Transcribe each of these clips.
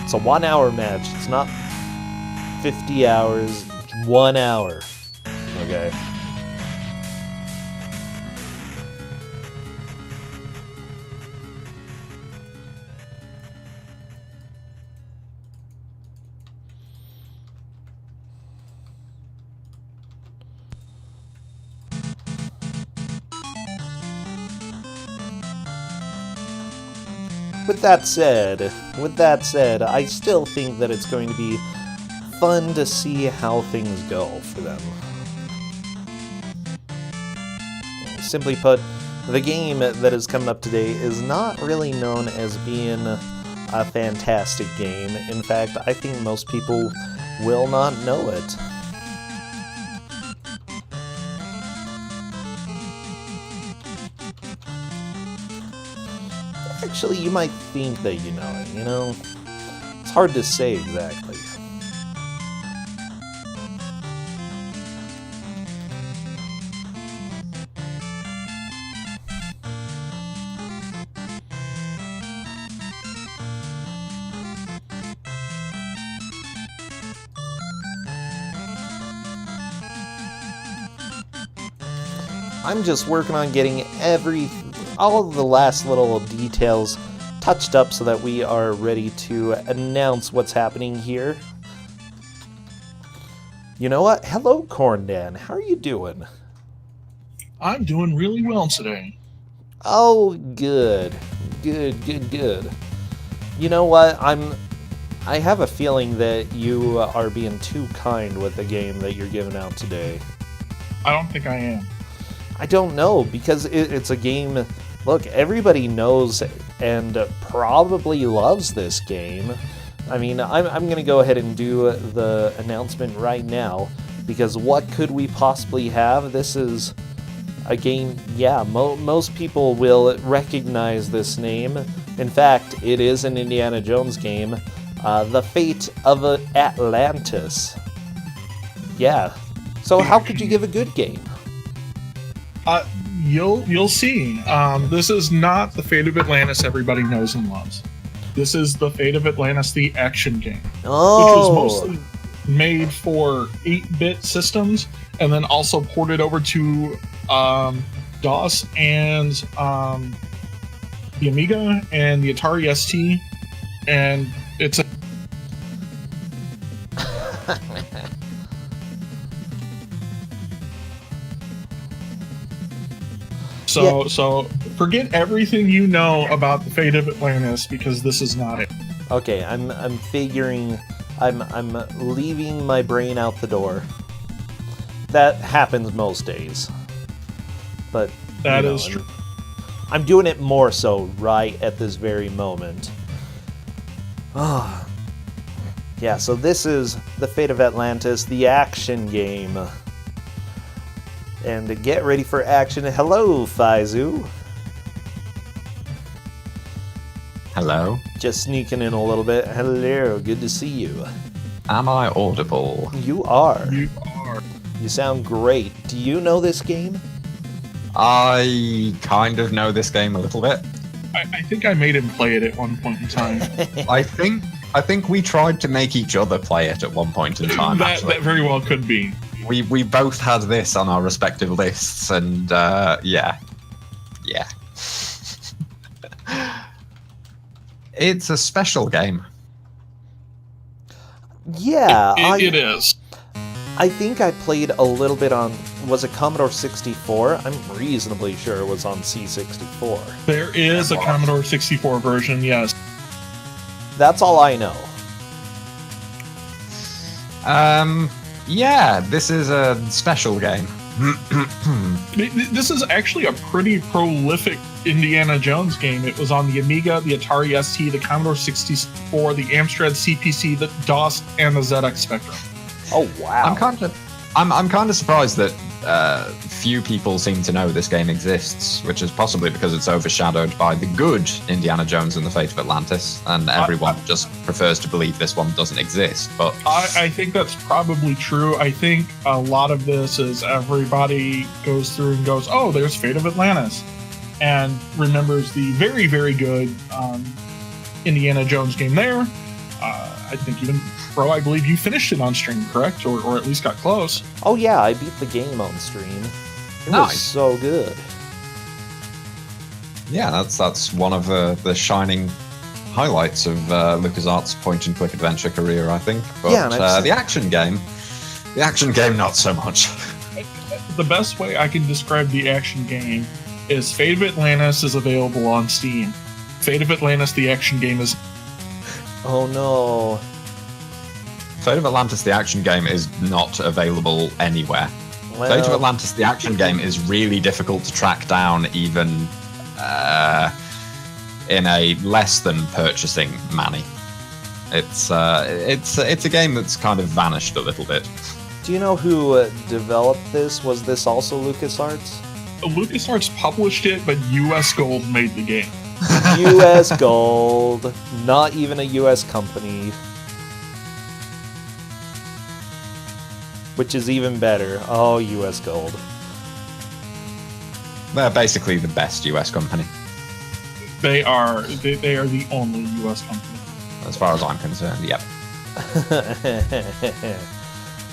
It's a 1 hour match. It's not 50 hours. It's 1 hour. Okay. With that said, I still think that it's going to be fun to see how things go for them. Simply put, the game that is coming up today is not really known as being a fantastic game. In fact, I think most people will not know it. Actually, you might think that you know it, you know? It's hard to say exactly. I'm just working on getting all of the last little details touched up so that we are ready to announce what's happening here. You know what? Hello, Corndan. How are you doing? I'm doing really well today. Oh, good. Good. You know what? I have a feeling that you are being too kind with the game that you're giving out today. I don't think I am. I don't know, because it's a game. Look, everybody knows and probably loves this game. I mean, I'm going to go ahead and do the announcement right now, because what could we possibly have? This is a game, yeah, most people will recognize this name. In fact, it is an Indiana Jones game, The Fate of Atlantis. Yeah, so how could you give a good game? You'll see. This is not the Fate of Atlantis everybody knows and loves. This is the Fate of Atlantis, the action game, which was mostly made for 8-bit systems, and then also ported over to DOS and the Amiga and the Atari ST, and it's a So forget everything you know about the Fate of Atlantis, because this is not it. Okay, I'm figuring I'm leaving my brain out the door. That happens most days. But that is true. I'm doing it more so right at this very moment. Yeah, so this is the Fate of Atlantis, the action game. And to get ready for action, hello, Faizu. Hello. Just sneaking in a little bit. Hello, good to see you. Am I audible? You are. You are. You sound great. Do you know this game? I kind of know this game a little bit. I think I made him play it at one point in time. I think we tried to make each other play it at one point in time. That very well could be. We both had this on our respective lists, and yeah. It's a special game. Yeah, it is. I think I played a little bit on, was it Commodore 64? I'm reasonably sure it was on C64. There is a Commodore 64 version, yes. That's all I know. Yeah, this is a special game. This is actually a pretty prolific Indiana Jones game. It was on the Amiga, the Atari ST, the Commodore 64, the Amstrad CPC, the DOS, and the ZX Spectrum. Oh wow! I'm kind of surprised that few people seem to know this game exists, which is possibly because it's overshadowed by the good Indiana Jones and the Fate of Atlantis, and everyone just prefers to believe this one doesn't exist. But I think that's probably true. I think a lot of this is everybody goes through and goes, "Oh, there's Fate of Atlantis," and remembers the very, very good Indiana Jones game there. I think even, bro, I believe you finished it on stream, correct? Or at least got close. Oh yeah, I beat the game on stream. It was so good. Yeah, that's one of the shining highlights of LucasArts' point-and-click adventure career, I think. But yeah, the action game, not so much. The best way I can describe the action game is Fate of Atlantis is available on Steam. Fate of Atlantis, the action game, is... Oh no. Fate of Atlantis, the action game, is not available anywhere. Well, Fate of Atlantis, the action game, is really difficult to track down, even in a less than purchasing manner. It's a game that's kind of vanished a little bit. Do you know who developed this? Was this also LucasArts? LucasArts published it, but US Gold made the game. US Gold, not even a US company. Which is even better. Oh, US Gold. They're basically the best US company. They are the only US company. As far as I'm concerned, yep.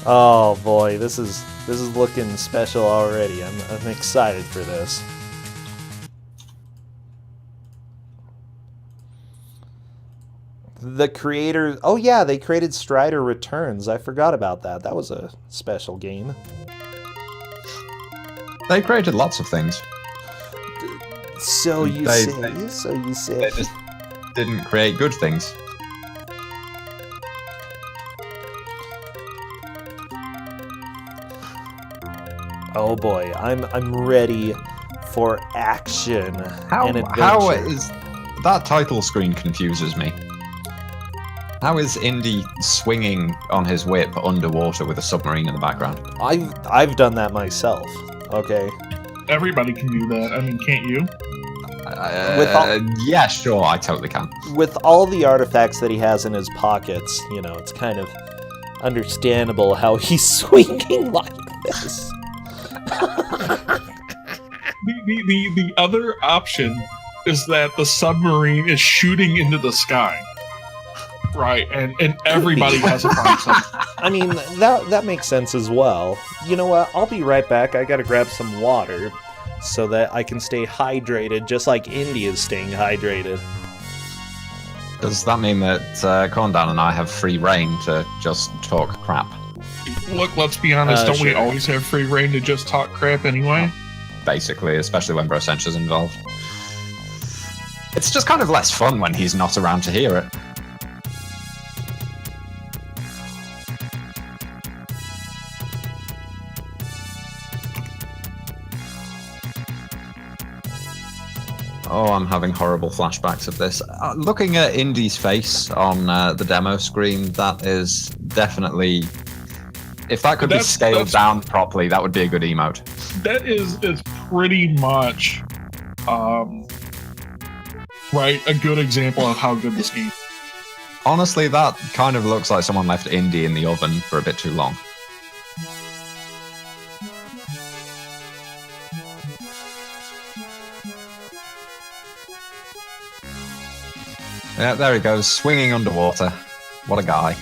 Oh boy, this is looking special already. I'm excited for this. The creators... Oh yeah, they created Strider Returns. I forgot about that. That was a special game. They created lots of things. So you say. They just didn't create good things. Oh boy, I'm ready for action and adventure. How is that title screen confuses me? How is Indy swinging on his whip underwater with a submarine in the background? I've done that myself. Okay. Everybody can do that. I mean, can't you? Yeah, sure, I totally can. With all the artifacts that he has in his pockets, you know, it's kind of understandable how he's swinging like this. The other option is that the submarine is shooting into the sky. Right, and everybody has a concept. I mean, that makes sense as well. You know what? I'll be right back. I gotta grab some water so that I can stay hydrated, just like Indy is staying hydrated. Does that mean that Corndown and I have free reign to just talk crap? Look, let's be honest, don't we sure. always have free reign to just talk crap anyway? Basically, especially when Brosentia's involved. It's just kind of less fun when he's not around to hear it. Oh, I'm having horrible flashbacks of this. Looking at Indy's face on the demo screen, that is definitely... If that could be scaled down properly, that would be a good emote. That is pretty much, right, a good example of how good this game is. Honestly, that kind of looks like someone left Indy in the oven for a bit too long. Yeah, there he goes, swinging underwater. What a guy.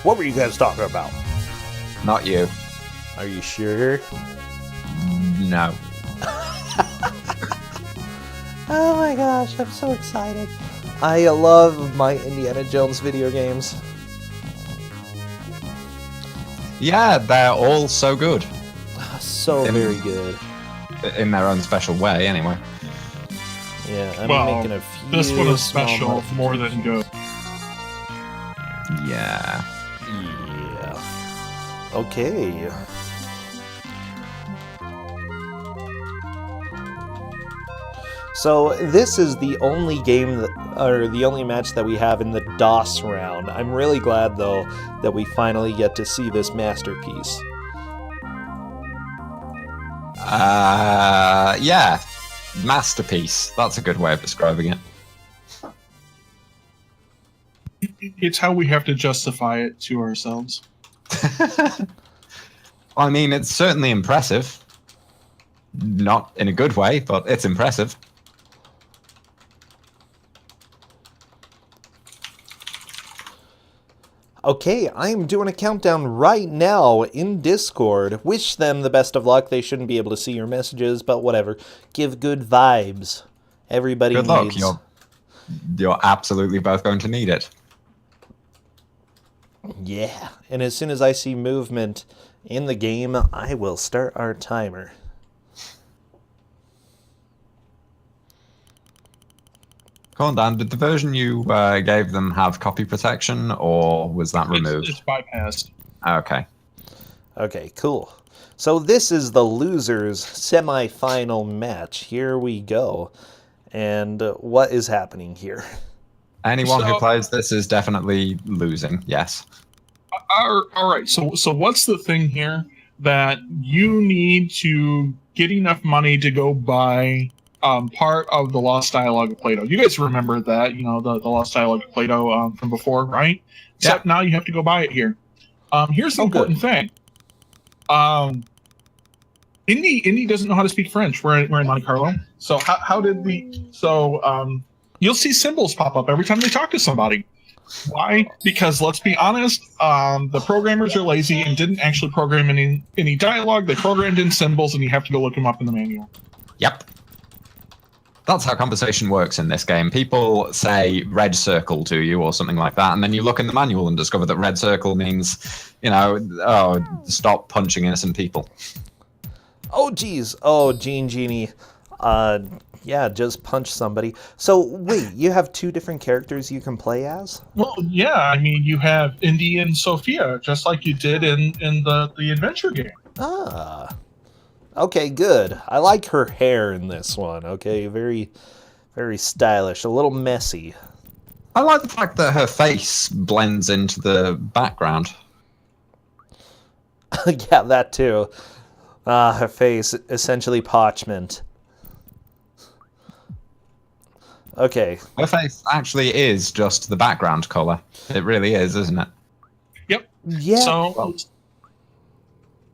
What were you guys talking about? Not you. Are you sure? No. Oh my gosh, I'm so excited. I love my Indiana Jones video games. Yeah, they're all so good. So very good. In their own special way, anyway. Yeah, I'm making a few. This one is small special more than good. Yeah. Yeah. Okay. So this is the only game or the only match that we have in the DOS round. I'm really glad though that we finally get to see this masterpiece. Yeah. Masterpiece. That's a good way of describing it. It's how we have to justify it to ourselves. I mean, it's certainly impressive. Not in a good way, but it's impressive. Okay, I am doing a countdown right now in Discord. Wish them the best of luck. They shouldn't be able to see your messages, but whatever. Give good vibes. Everybody Good needs... luck. You're absolutely both going to need it. Yeah, and as soon as I see movement in the game, I will start our timer. Go on, Dan. Did the version you gave them have copy protection, or was that removed? It's bypassed. Okay. Okay, cool. So this is the losers semi-final match. Here we go. And what is happening here? Anyone who plays this is definitely losing, yes. All right, so what's the thing here? That you need to get enough money to go buy part of the Lost Dialogue of Plato. You guys remember that, the Lost Dialogue of Plato from before, right? Except now you have to go buy it here. Here's the important thing. Indy doesn't know how to speak French. We're in Monte Carlo. So how did we... So you'll see symbols pop up every time they talk to somebody. Why? Because let's be honest, the programmers are lazy and didn't actually program any dialogue. They programmed in symbols, and you have to go look them up in the manual. Yep. That's how conversation works in this game. People say red circle to you or something like that, and then you look in the manual and discover that red circle means, stop punching innocent people. Oh, geez. Oh, GeneJeanie. Yeah, just punch somebody. So, wait, you have two different characters you can play as? Well, yeah, I mean, you have Indy and Sophia, just like you did in the adventure game. Ah. Okay, good. I like her hair in this one, okay? Very, very stylish. A little messy. I like the fact that her face blends into the background. Yeah, that too. Her face, essentially parchment. Okay. Her face actually is just the background color. It really is, isn't it? Yep. Yeah.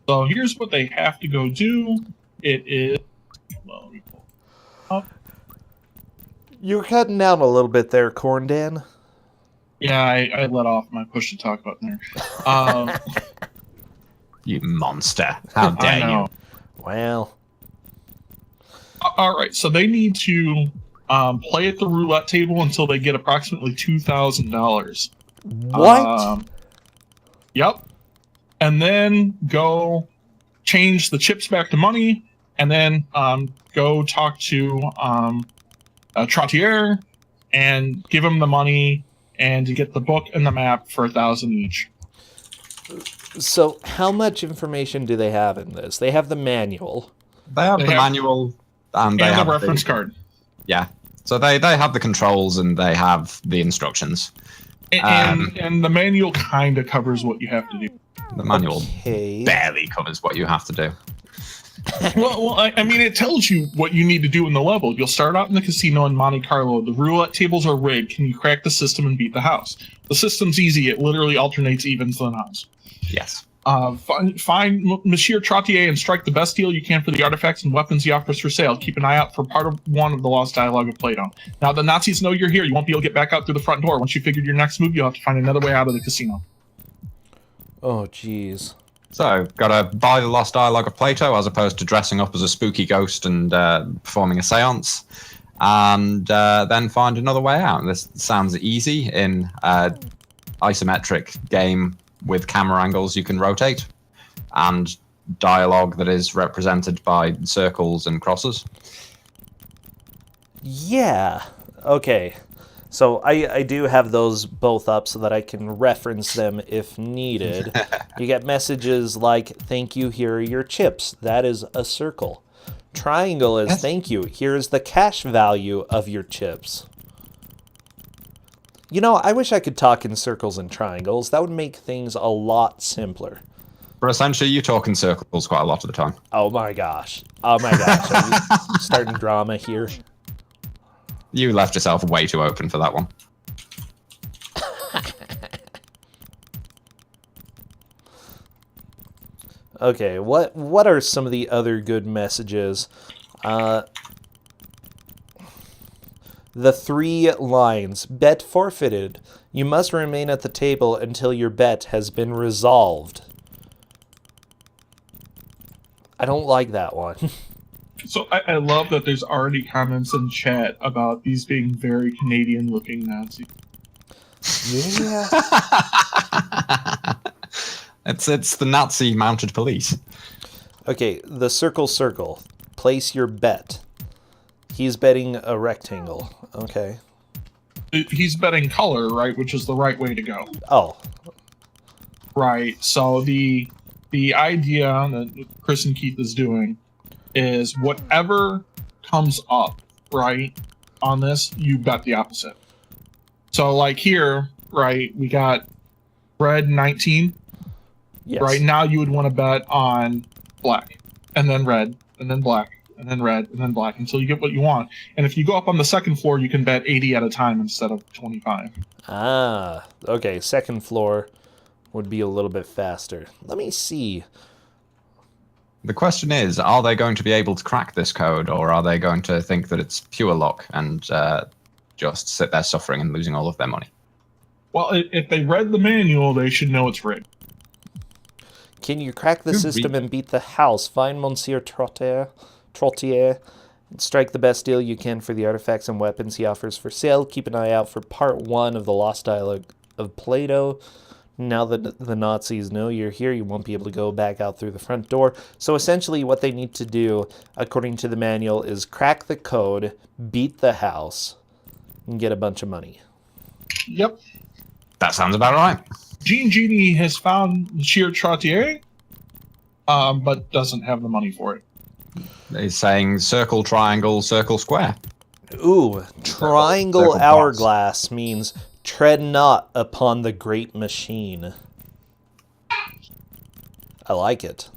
So here's what they have to go do. It is... Well, let me pull up. You're cutting out a little bit there, Corn Dan. Yeah, I let off my push to talk button there. You monster. How dare you? Well. All right, so they need to play at the roulette table until they get approximately $2,000. What? Yep. And then go change the chips back to money, and then go talk to Trottier and give him the money and to get the book and the map for 1,000 each. So how much information do they have in this? They have the manual. They have the manual and they have the reference card. Yeah. So they have the controls and they have the instructions. And the manual kind of covers what you have to do. The manual barely covers what you have to do. Well, I mean, it tells you what you need to do in the level. You'll start out in the casino in Monte Carlo. The roulette tables are rigged. Can you crack the system and beat the house? The system's easy. It literally alternates evens and odds. Yes. Find Monsieur Trottier and strike the best deal you can for the artifacts and weapons he offers for sale. Keep an eye out for part of one of the Lost Dialogue of Plato. Now, the Nazis know you're here. You won't be able to get back out through the front door. Once you figured your next move, you'll have to find another way out of the casino. Oh, jeez. So, gotta buy the Lost Dialogue of Plato as opposed to dressing up as a spooky ghost and performing a seance. And then find another way out. This sounds easy in an isometric game with camera angles you can rotate and dialogue that is represented by circles and crosses. Yeah. Okay. So I do have those both up so that I can reference them if needed. You get messages like, thank you, here are your chips. That is a circle. Triangle is, thank you, here's the cash value of your chips. You know, I wish I could talk in circles and triangles. That would make things a lot simpler. But essentially, you talk in circles quite a lot of the time. Oh my gosh. Oh my gosh. Are you starting drama here? You left yourself way too open for that one. Okay, what are some of the other good messages? The 3 lines. Bet forfeited. You must remain at the table until your bet has been resolved. I don't like that one. So I love that there's already comments in chat about these being very Canadian-looking Nazis. Yeah. It's the Nazi mounted police. Okay, the circle. Place your bet. He's betting a rectangle. Okay. He's betting color, right, which is the right way to go. Oh. Right. So the idea that Chris and Keith is doing is whatever comes up, right, on this, you bet the opposite. So like here, right, we got red 19. Yes. Right now you would want to bet on black, and then red, and then black, and then red, and then black until you get what you want. And if you go up on the second floor, you can bet 80 at a time instead of 25. Ah, okay. Second floor would be a little bit faster. Let me see. The question is, are they going to be able to crack this code, or are they going to think that it's pure luck and just sit there suffering and losing all of their money? Well, if they read the manual, they should know it's rigged. Can you crack the system and beat the house? Find Monsieur Trottier and strike the best deal you can for the artifacts and weapons he offers for sale. Keep an eye out for part 1 of the Lost Dialogue of Plato. Now that the Nazis know you're here, you won't be able to go back out through the front door. So essentially what they need to do, according to the manual, is crack the code, beat the house, and get a bunch of money. Yep. That sounds about right. GeneJeanie has found Monsieur Trottier, but doesn't have the money for it. He's saying circle, triangle, circle, square. Ooh, triangle hourglass means tread not upon the great machine. I like it.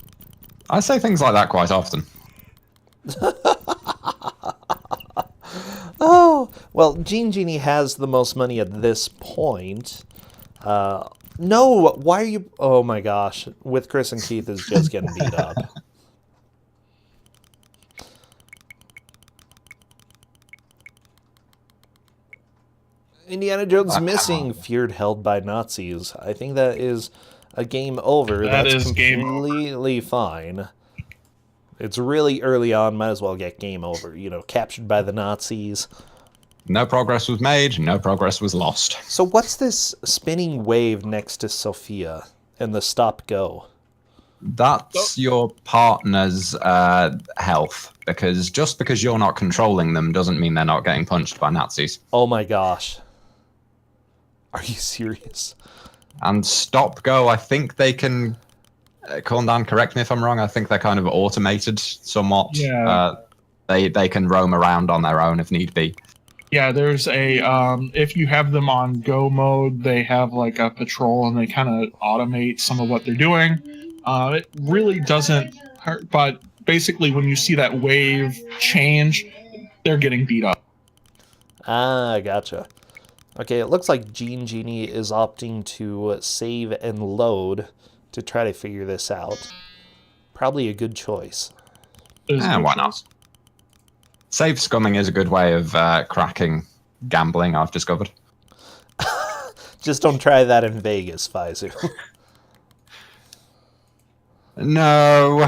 I say things like that quite often. Oh, well, GeneJeanie has the most money at this point. No, why are you... Oh my gosh, With Chris and Keith is just getting beat up. Indiana Jones missing, feared held by Nazis. I think that is a game over. That's completely fine. It's really early on, might as well get game over. You know, captured by the Nazis. No progress was made, no progress was lost. So what's this spinning wave next to Sophia and the stop-go? That's your partner's health, because just because you're not controlling them doesn't mean they're not getting punched by Nazis. Oh my gosh. Are you serious? And stop-go, I think they can... Corndan, correct me if I'm wrong, I think they're kind of automated somewhat. Yeah. They can roam around on their own if need be. Yeah, there's a, if you have them on go mode, they have like a patrol and they kind of automate some of what they're doing. It really doesn't hurt, but basically when you see that wave change, they're getting beat up. Ah, gotcha. Okay, it looks like GeneJeanie is opting to save and load to try to figure this out. Probably a good choice. Why not? Save scumming is a good way of cracking gambling, I've discovered. Just don't try that in Vegas, Faizu. No.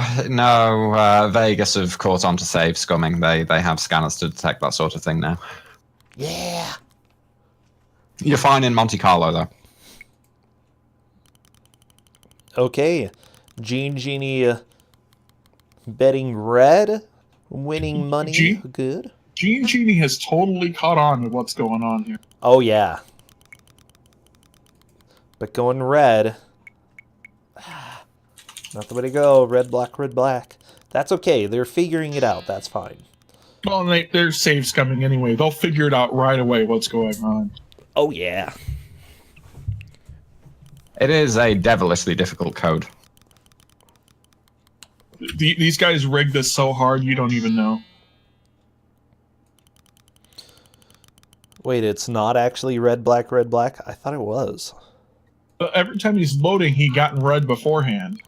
Vegas have caught on to save scumming. They have scanners to detect that sort of thing now. Yeah. You're fine in Monte Carlo, though. Okay. GeneJeanie betting red, winning money. Good. GeneJeanie has totally caught on to what's going on here. Oh, yeah. But going red... Not the way to go. Red, black, red, black. That's okay. They're figuring it out. That's fine. Well, their saves coming anyway. They'll figure it out right away what's going on. Oh, yeah. It is a devilishly difficult code. These guys rigged this so hard you don't even know. Wait, it's not actually red, black, red, black? I thought it was. But every time he's loading, he got in red beforehand.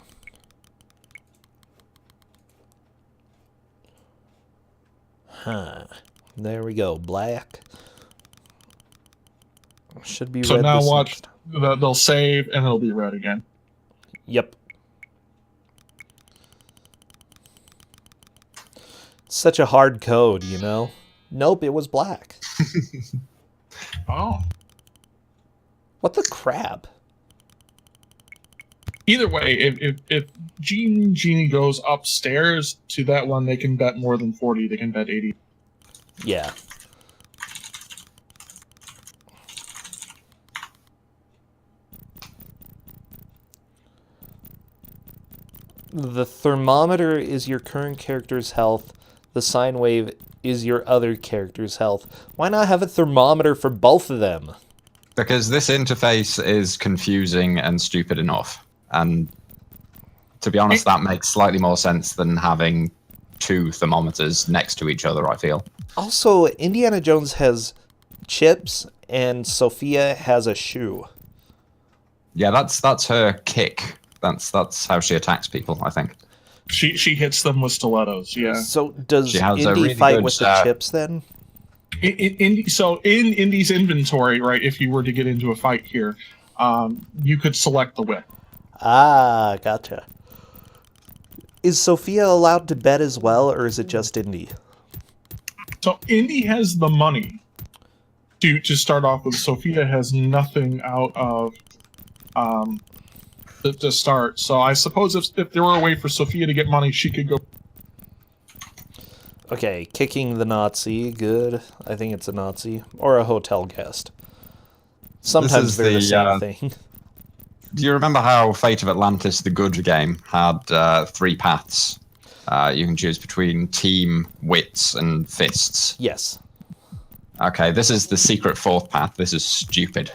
There we go. Black. Should be So red. now this watch. next. They'll save, and it'll be red again. Yep. Such a hard code, you know? Nope, it was black. Oh. What the crap? Either way, if GeneJeanie goes upstairs to that one, they can bet more than 40. They can bet 80. Yeah. The thermometer is your current character's health. The sine wave is your other character's health. Why not have a thermometer for both of them? Because this interface is confusing and stupid enough. And to be honest, that makes slightly more sense than having two thermometers next to each other, I feel. Also, Indiana Jones has chips and Sophia has a shoe. Yeah, that's her kick. That's how she attacks people, I think. She hits them with stilettos. Yeah. So does She has a Indy really fight good, with the chips then? So in Indy's inventory, right? If you were to get into a fight here, you could select the whip. Ah, gotcha. Is Sophia allowed to bet as well, or is it just Indy? So Indy has the money to start off with. Sophia has nothing out of to start. So I suppose if there were a way for Sophia to get money, she could go. Okay, kicking the Nazi, good. I think it's a Nazi. Or a hotel guest. Sometimes they're the same thing. Do you remember how Fate of Atlantis, the good game, had 3 paths? You can choose between team, wits, and fists. Yes. Okay, this is the secret 4th path. This is stupid.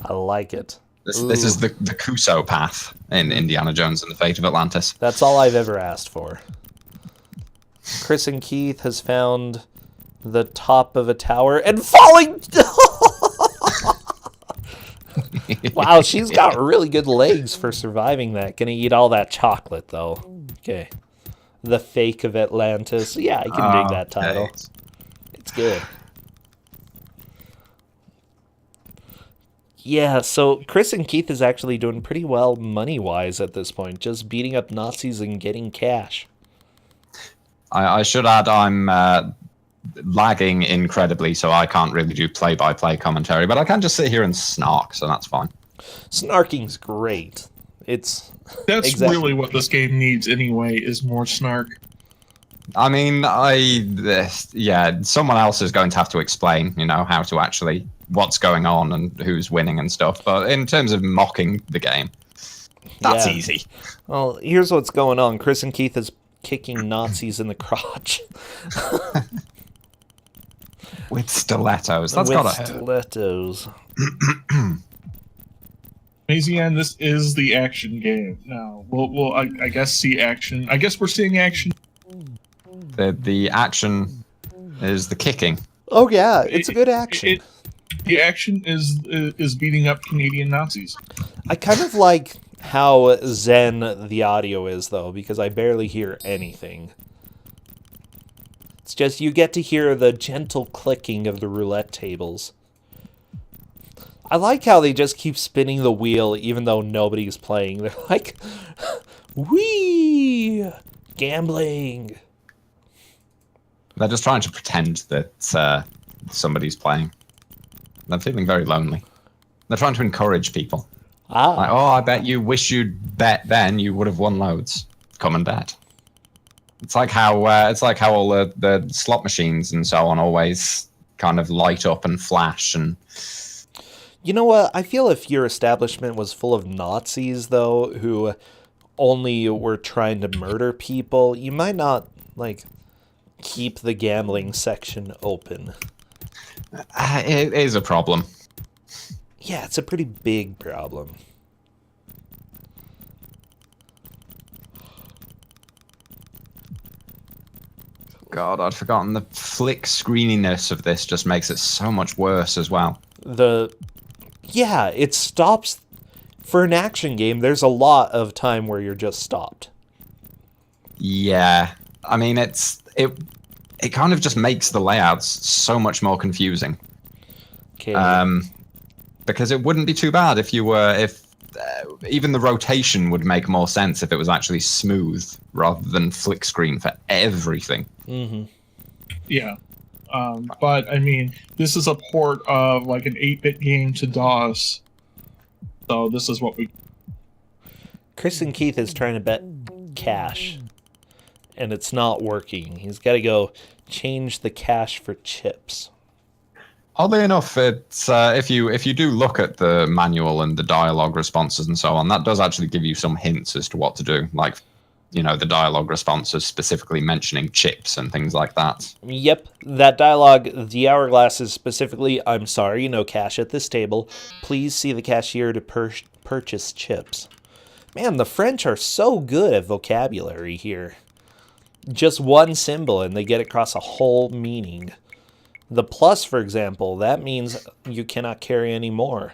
I like it. This is the Kuso path in Indiana Jones and the Fate of Atlantis. That's all I've ever asked for. Chris and Keith has found the top of a tower and falling. Wow, she's got really good legs for surviving that. Gonna eat all that chocolate though. Okay. The Fake of Atlantis. Yeah, I can dig that title. Okay. It's good. Yeah, so Chris and Keith is actually doing pretty well money-wise at this point, just beating up Nazis and getting cash. I should add I'm lagging incredibly, so I can't really do play-by-play commentary, but I can just sit here and snark, so that's fine. Snarking's great. That's Really what this game needs anyway, is more snark. I mean, someone else is going to have to explain, how to actually, what's going on and who's winning and stuff. But in terms of mocking the game, that's easy. Well, here's what's going on. Chris and Keith is kicking Nazis in the crotch. With stilettos. That's gotta hurt. Stilettos. Mazian, this is the action game. Now, we'll I guess see action. I guess we're seeing action. The action is the kicking. Oh yeah, it's a good action. The action is beating up Canadian Nazis. I kind of like how zen the audio is, though, because I barely hear anything. It's just you get to hear the gentle clicking of the roulette tables. I like how they just keep spinning the wheel even though nobody's playing. They're like, whee! Gambling! They're just trying to pretend that somebody's playing. They're feeling very lonely. They're trying to encourage people. Like, I bet you wish you'd bet then you would have won loads. Come and bet. It's like how all the slot machines and so on always kind of light up and flash and. You know what? I feel if your establishment was full of Nazis, though, who only were trying to murder people, you might not, keep the gambling section open. It is a problem. Yeah, it's a pretty big problem. God, I'd forgotten the flick screeniness of this just makes it so much worse as well. Yeah, it stops. For an action game, there's a lot of time where you're just stopped. Yeah. I mean, it kind of just makes the layouts so much more confusing. Okay. Because it wouldn't be too bad if even the rotation would make more sense if it was actually smooth rather than flick screen for everything. Mm-hmm. Yeah. But I mean, this is a port of like an 8-bit game to DOS. So this is what we... Chris and Keith is trying to bet cash, and it's not working. He's got to go change the cash for chips. Oddly enough, it's if you do look at the manual and the dialogue responses and so on, that does actually give you some hints as to what to do. Like, the dialogue responses specifically mentioning chips and things like that. Yep, that dialogue, the hourglass is specifically, "I'm sorry, no cash at this table. Please see the cashier to purchase chips." Man, the French are so good at vocabulary here. Just one symbol and they get across a whole meaning. The plus, for example, that means you cannot carry any more.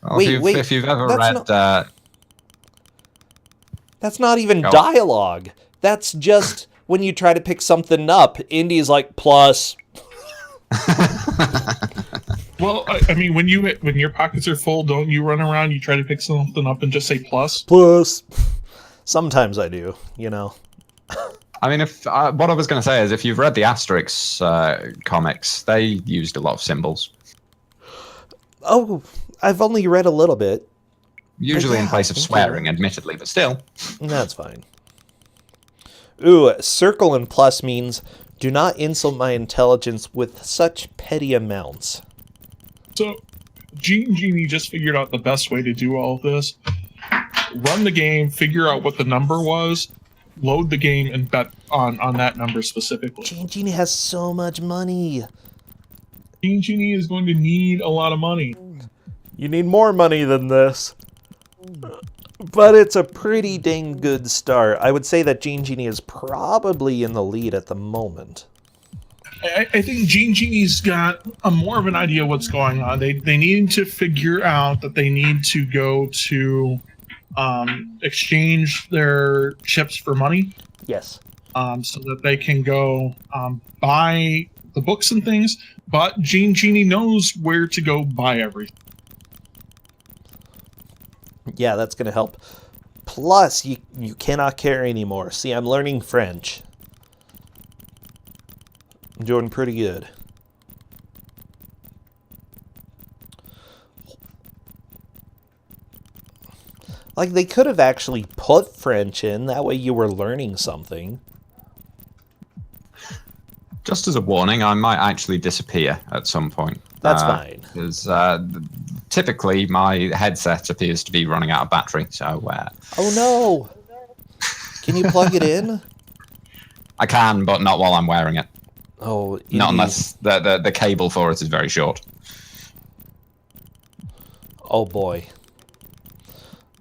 Well, if you've ever read... That's not even dialogue. That's just when you try to pick something up. Indy's like, plus. Well, I mean, when your pockets are full, don't you run around, you try to pick something up and just say plus? Plus. Sometimes I do, I mean, what I was going to say is if you've read the Asterix comics, they used a lot of symbols. Oh, I've only read a little bit. Usually in place of swearing, admittedly, but still. That's fine. Ooh, circle and plus means, do not insult my intelligence with such petty amounts. So, GeneJeanie just figured out the best way to do all of this. Run the game, figure out what the number was, load the game, and bet on that number specifically. GeneJeanie has so much money. GeneJeanie is going to need a lot of money. You need more money than this. But it's a pretty dang good start. I would say that GeneJeanie is probably in the lead at the moment. I think GeneJeanie's got more of an idea what's going on. They need to figure out that they need to go to exchange their chips for money. Yes. So that they can go buy the books and things. But GeneJeanie knows where to go buy everything. Yeah, that's going to help. Plus, you cannot carry anymore. See, I'm learning French. I'm doing pretty good. Like, they could have actually put French in. That way you were learning something. Just as a warning, I might actually disappear at some point. That's fine. Because typically my headset appears to be running out of battery. So. Oh no! Can you plug it in? I can, but not while I'm wearing it. Oh, indeed. Not unless the cable for it is very short. Oh boy.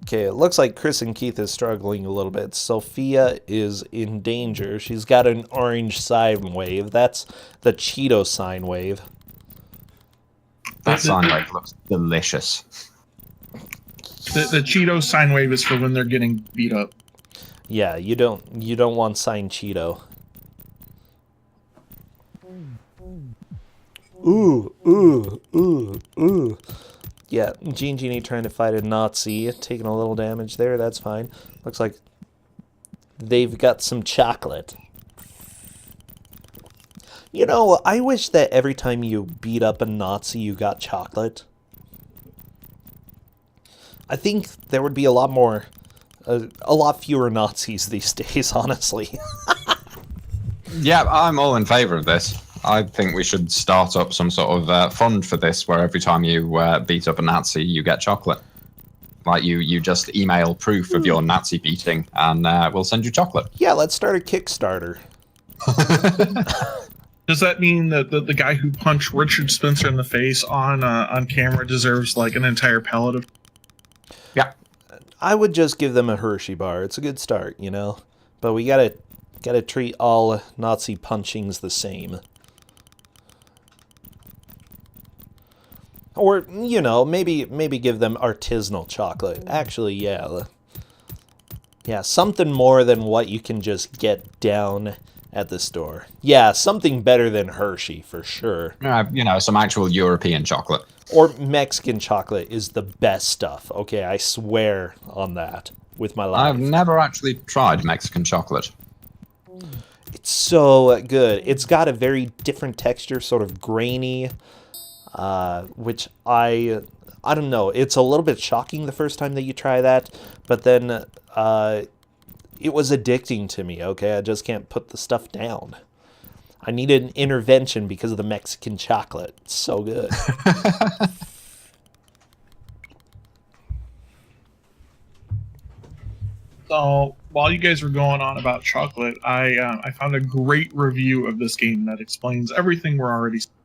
Okay, it looks like Chris and Keith is struggling a little bit. Sophia is in danger. She's got an orange sine wave. That's the Cheeto sine wave. That sine wave looks delicious. The Cheeto sine wave is for when they're getting beat up. Yeah, you don't want sine Cheeto. Ooh, ooh, ooh, ooh. Yeah, GeneJeanie trying to fight a Nazi, taking a little damage there, that's fine. Looks like they've got some chocolate. You know, I wish that every time you beat up a Nazi, you got chocolate. I think there would be a lot fewer Nazis these days, honestly. Yeah, I'm all in favor of this. I think we should start up some sort of fund for this, where every time you beat up a Nazi, you get chocolate. Like you just email proof of your Nazi beating, and we'll send you chocolate. Yeah, let's start a Kickstarter. Does that mean that the guy who punched Richard Spencer in the face on camera deserves like an entire pallet of? Yeah, I would just give them a Hershey bar. It's a good start, you know. But we gotta treat all Nazi punchings the same. Or, you know, maybe give them artisanal chocolate. Actually, yeah. Yeah, something more than what you can just get down at the store. Yeah, something better than Hershey, for sure. Some actual European chocolate. Or Mexican chocolate is the best stuff. Okay, I swear on that with my life. I've never actually tried Mexican chocolate. It's so good. It's got a very different texture, sort of grainy, which I don't know. It's a little bit shocking the first time that you try that, but then it was addicting to me, okay? I just can't put the stuff down. I needed an intervention because of the Mexican chocolate. It's so good. So while you guys were going on about chocolate, I found a great review of this game that explains everything we're already saying.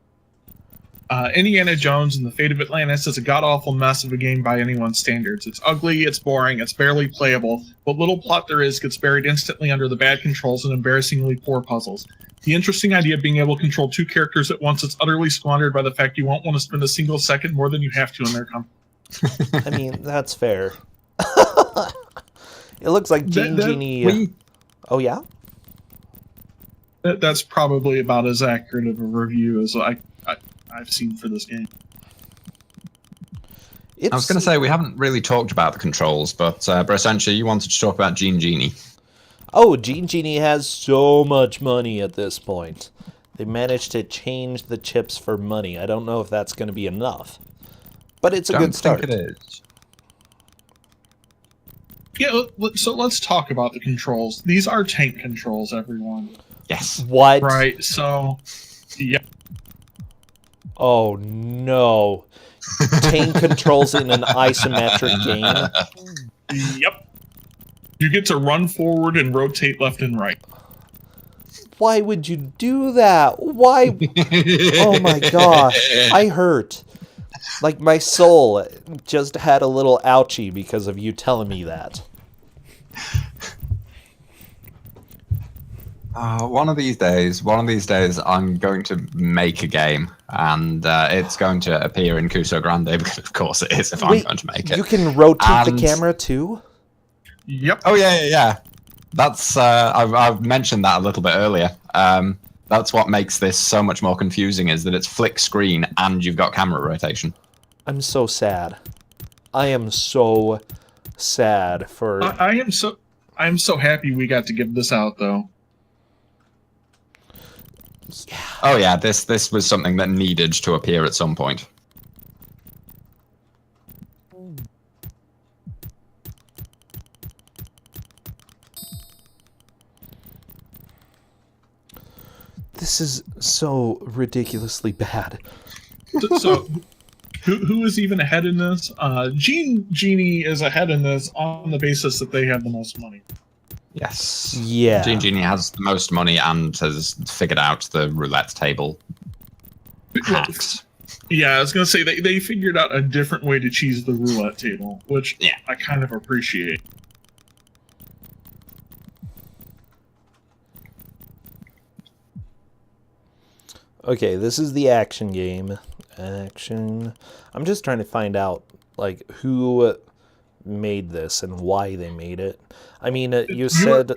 Indiana Jones and the Fate of Atlantis is a god-awful mess of a game by anyone's standards. It's ugly, it's boring, it's barely playable. What little plot there is gets buried instantly under the bad controls and embarrassingly poor puzzles. The interesting idea of being able to control two characters at once is utterly squandered by the fact you won't want to spend a single second more than you have to in their company. I mean, that's fair. It looks like GeneJeanie... Oh, yeah? That's probably about as accurate of a review as I've seen for this game. I was going to say, we haven't really talked about the controls, but essentially you wanted to talk about GeneJeanie. Oh, GeneJeanie has so much money at this point. They managed to change the chips for money. I don't know if that's going to be enough, but it's a good start. I don't think it is. Yeah, so let's talk about the controls. These are tank controls, everyone. Yes. What? Right, so... Yeah. Oh, no. Tank controls in an isometric game? Yep. You get to run forward and rotate left and right. Why would you do that? Why? Oh, my gosh. I hurt. Like, my soul just had a little ouchie because of you telling me that. One of these days, I'm going to make a game, and it's going to appear in Kusogrand3, because of course it is if I'm going to make it. You can rotate the camera too? Yep. Oh, yeah. That's, I've mentioned that a little bit earlier. That's what makes this so much more confusing, is that it's flick screen and you've got camera rotation. I'm so sad. I am so sad for... I'm so happy we got to give this out, though. Yeah. Oh yeah, this was something that needed to appear at some point. This is so ridiculously bad. So who is even ahead in this? GeneJeanie is ahead in this on the basis that they have the most money. Yes. Yeah. GeneJeanie has the most money and has figured out the roulette table hacks. Yeah, I was going to say they figured out a different way to cheese the roulette table, which I kind of appreciate. Okay, this is the action game. Action. I'm just trying to find out, like, who made this and why they made it. I mean, you said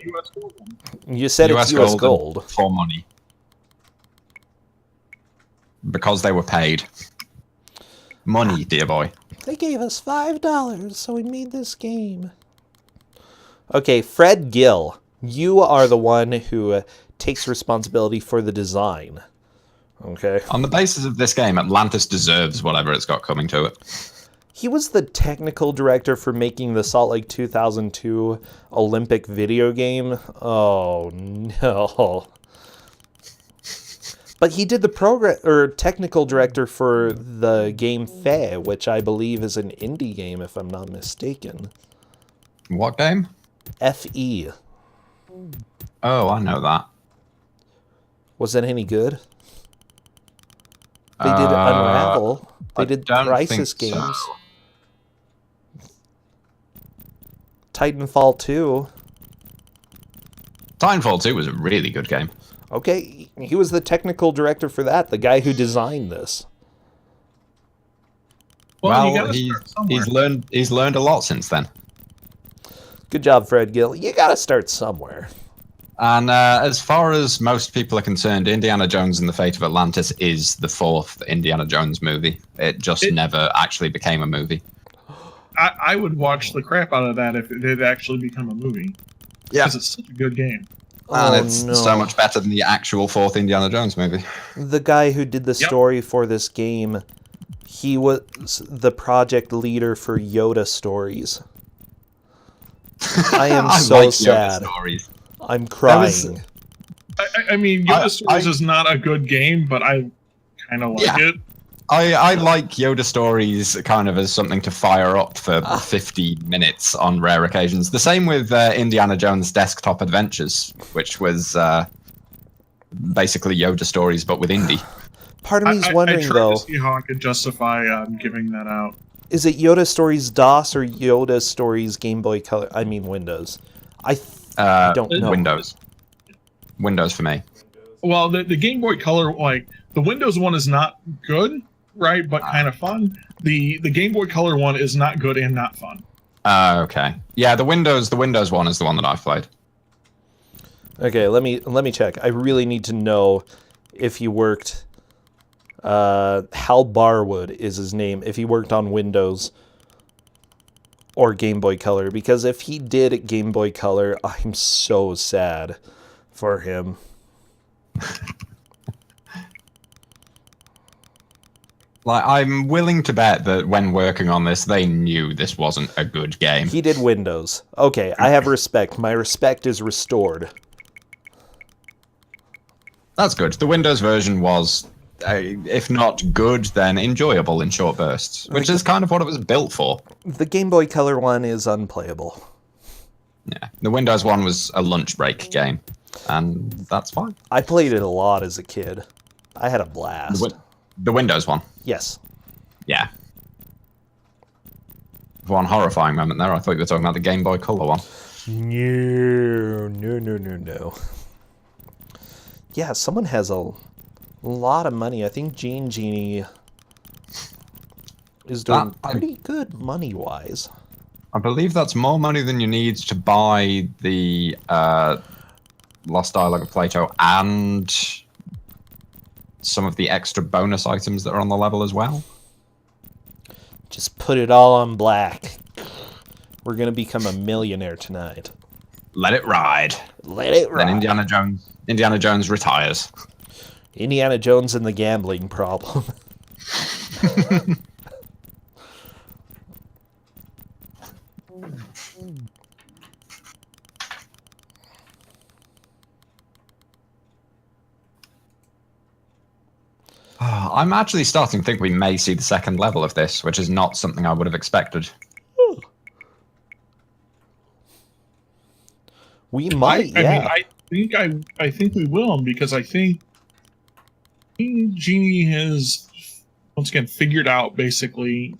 it's US Gold. For money. Because they were paid. Money, dear boy. They gave us $5, so we made this game. Okay, Fred Gill, you are the one who takes responsibility for the design. Okay. On the basis of this game, Atlantis deserves whatever it's got coming to it. He was the technical director for making the Salt Lake 2002 Olympic video game. Oh, no. But he did the technical director for the game Fe, which I believe is an indie game, if I'm not mistaken. What game? Fe. Oh, I know that. Was that any good? They did Unravel. They did Crisis games. So. Titanfall 2. Titanfall 2 was a really good game. Okay, he was the technical director for that, the guy who designed this. Well, he's learned a lot since then. Good job, Fred Gill. You got to start somewhere. And as far as most people are concerned, Indiana Jones and the Fate of Atlantis is the 4th Indiana Jones movie. It never actually became a movie. I would watch the crap out of that if it had actually become a movie. Yeah. Because it's such a good game. And it's so much better than the actual 4th Indiana Jones movie. The guy who did the story for this game, he was the project leader for Yoda Stories. I am so sad. I'm crying. I mean, Yoda Stories is not a good game, but I kind of like it. I like Yoda Stories kind of as something to fire up for 50 minutes on rare occasions. The same with Indiana Jones Desktop Adventures, which was basically Yoda Stories, but with Indy. Part of me is wondering, though, to see how I could justify giving that out. Is it Yoda Stories DOS or Yoda Stories Game Boy Color? I mean Windows. I don't know. Windows for me. Well, the Game Boy Color, like the Windows one is not good, right? But kind of fun. The Game Boy Color one is not good and not fun. Okay. Yeah, the Windows one is the one that I've played. Okay, let me check. I really need to know if he worked. Hal Barwood is his name. If he worked on Windows or Game Boy Color, because if he did Game Boy Color, I'm so sad for him. Like, I'm willing to bet that when working on this, they knew this wasn't a good game. He did Windows. Okay, I have respect. My respect is restored. That's good. The Windows version was, if not good, then enjoyable in short bursts, which is kind of what it was built for. The Game Boy Color one is unplayable. Yeah, the Windows one was a lunch break game, and that's fine. I played it a lot as a kid. I had a blast. The Windows one? Yes. Yeah. One horrifying moment there. I thought you were talking about the Game Boy Color one. No. Yeah, someone has a lot of money. I think GeneJeanie is doing pretty good money-wise. I believe that's more money than you need to buy the Lost Dialogue of Plato and some of the extra bonus items that are on the level as well. Just put it all on black. We're going to become a millionaire tonight. Let it ride. Let it ride. Then Indiana Jones retires. Indiana Jones and the gambling problem. I'm actually starting to think we may see the second level of this, which is not something I would have expected. We might, I think we will, because I think Genie has once again figured out basically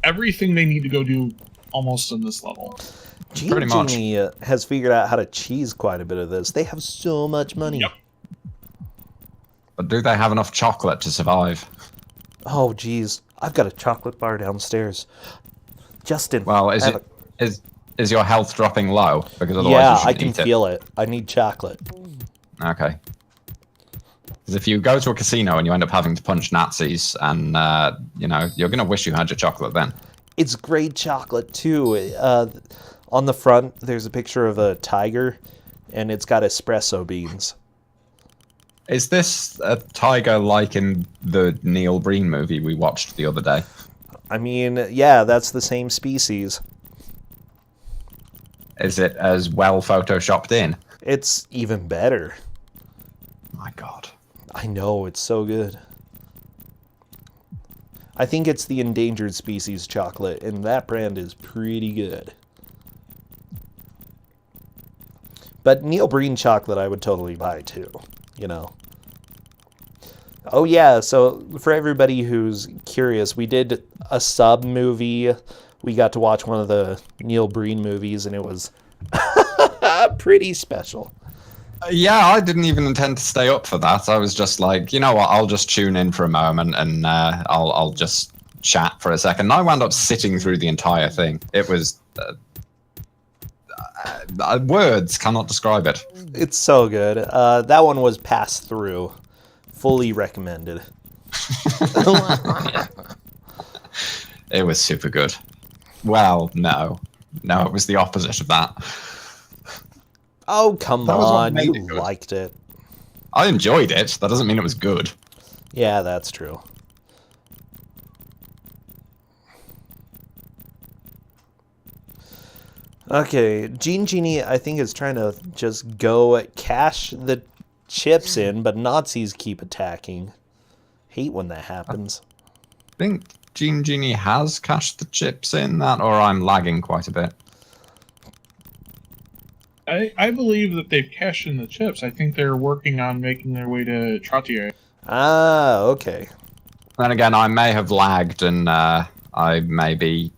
everything they need to go do almost in this level. GeneJeanie has figured out how to cheese quite a bit of this. They have so much money. Yep. But do they have enough chocolate to survive? Oh, geez. I've got a chocolate bar downstairs. Justin. Well, is your health dropping low? Because otherwise I can feel it. I need chocolate. Okay. Because if you go to a casino and you end up having to punch Nazis, and you're going to wish you had your chocolate then. It's great chocolate too. On the front, there's a picture of a tiger, and it's got espresso beans. Is this a tiger like in the Neil Breen movie we watched the other day? I mean, yeah, that's the same species. Is it as well photoshopped in? It's even better. My God. I know, it's so good. I think it's the endangered species chocolate, and that brand is pretty good. But Neil Breen chocolate I would totally buy too, you know. Oh yeah, so for everybody who's curious, we did a sub movie. We got to watch one of the Neil Breen movies, and it was pretty special. Yeah, I didn't even intend to stay up for that. I was just like, you know what, I'll just tune in for a moment, and I'll just chat for a second. And I wound up sitting through the entire thing. It was... Words cannot describe it. It's so good. That one was passed through. Fully recommended. It was super good. Well, no. No, it was the opposite of that. Oh, come That was what on. made You it good. liked it. I enjoyed it. That doesn't mean it was good. Yeah, that's true. Okay, GeneJeanie, I think, is trying to just go cash the chips in, but Nazis keep attacking. Hate when that happens. I think GeneJeanie has cashed the chips in that, or I'm lagging quite a bit. I believe that they've cashed in the chips. I think they're working on making their way to Trottier. Ah, okay. Then again, I may have lagged, and I may be...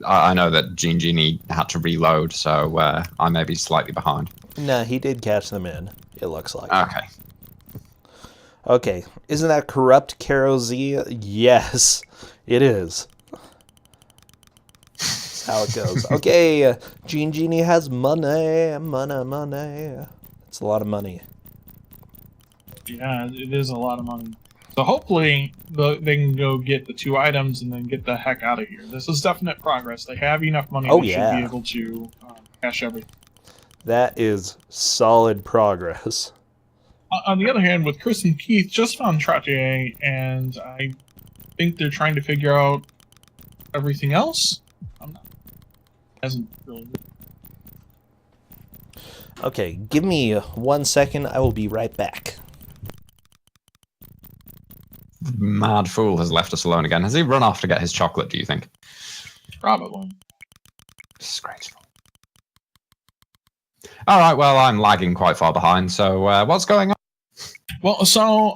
I know that GeneJeanie had to reload, so I may be slightly behind. Nah, he did cash them in, it looks like. Okay. Okay, isn't that corrupt Caro Z? Yes, it is. That's how it goes. Okay, GeneJeanie has money. It's a lot of money. Yeah, it is a lot of money. So hopefully they can go get the 2 items and then get the heck out of here. This is definite progress. They have enough money. Oh, They yeah. should be able to cash everything. That is solid progress. On the other hand, with Chris and Keith just found Trottier, and I think they're trying to figure out everything else. Hasn't really. Okay, give me 1 second. I will be right back. Mad fool has left us alone again. Has he run off to get his chocolate, do you think? Probably. Disgraceful. All right, well, I'm lagging quite far behind, so what's going on? Well, so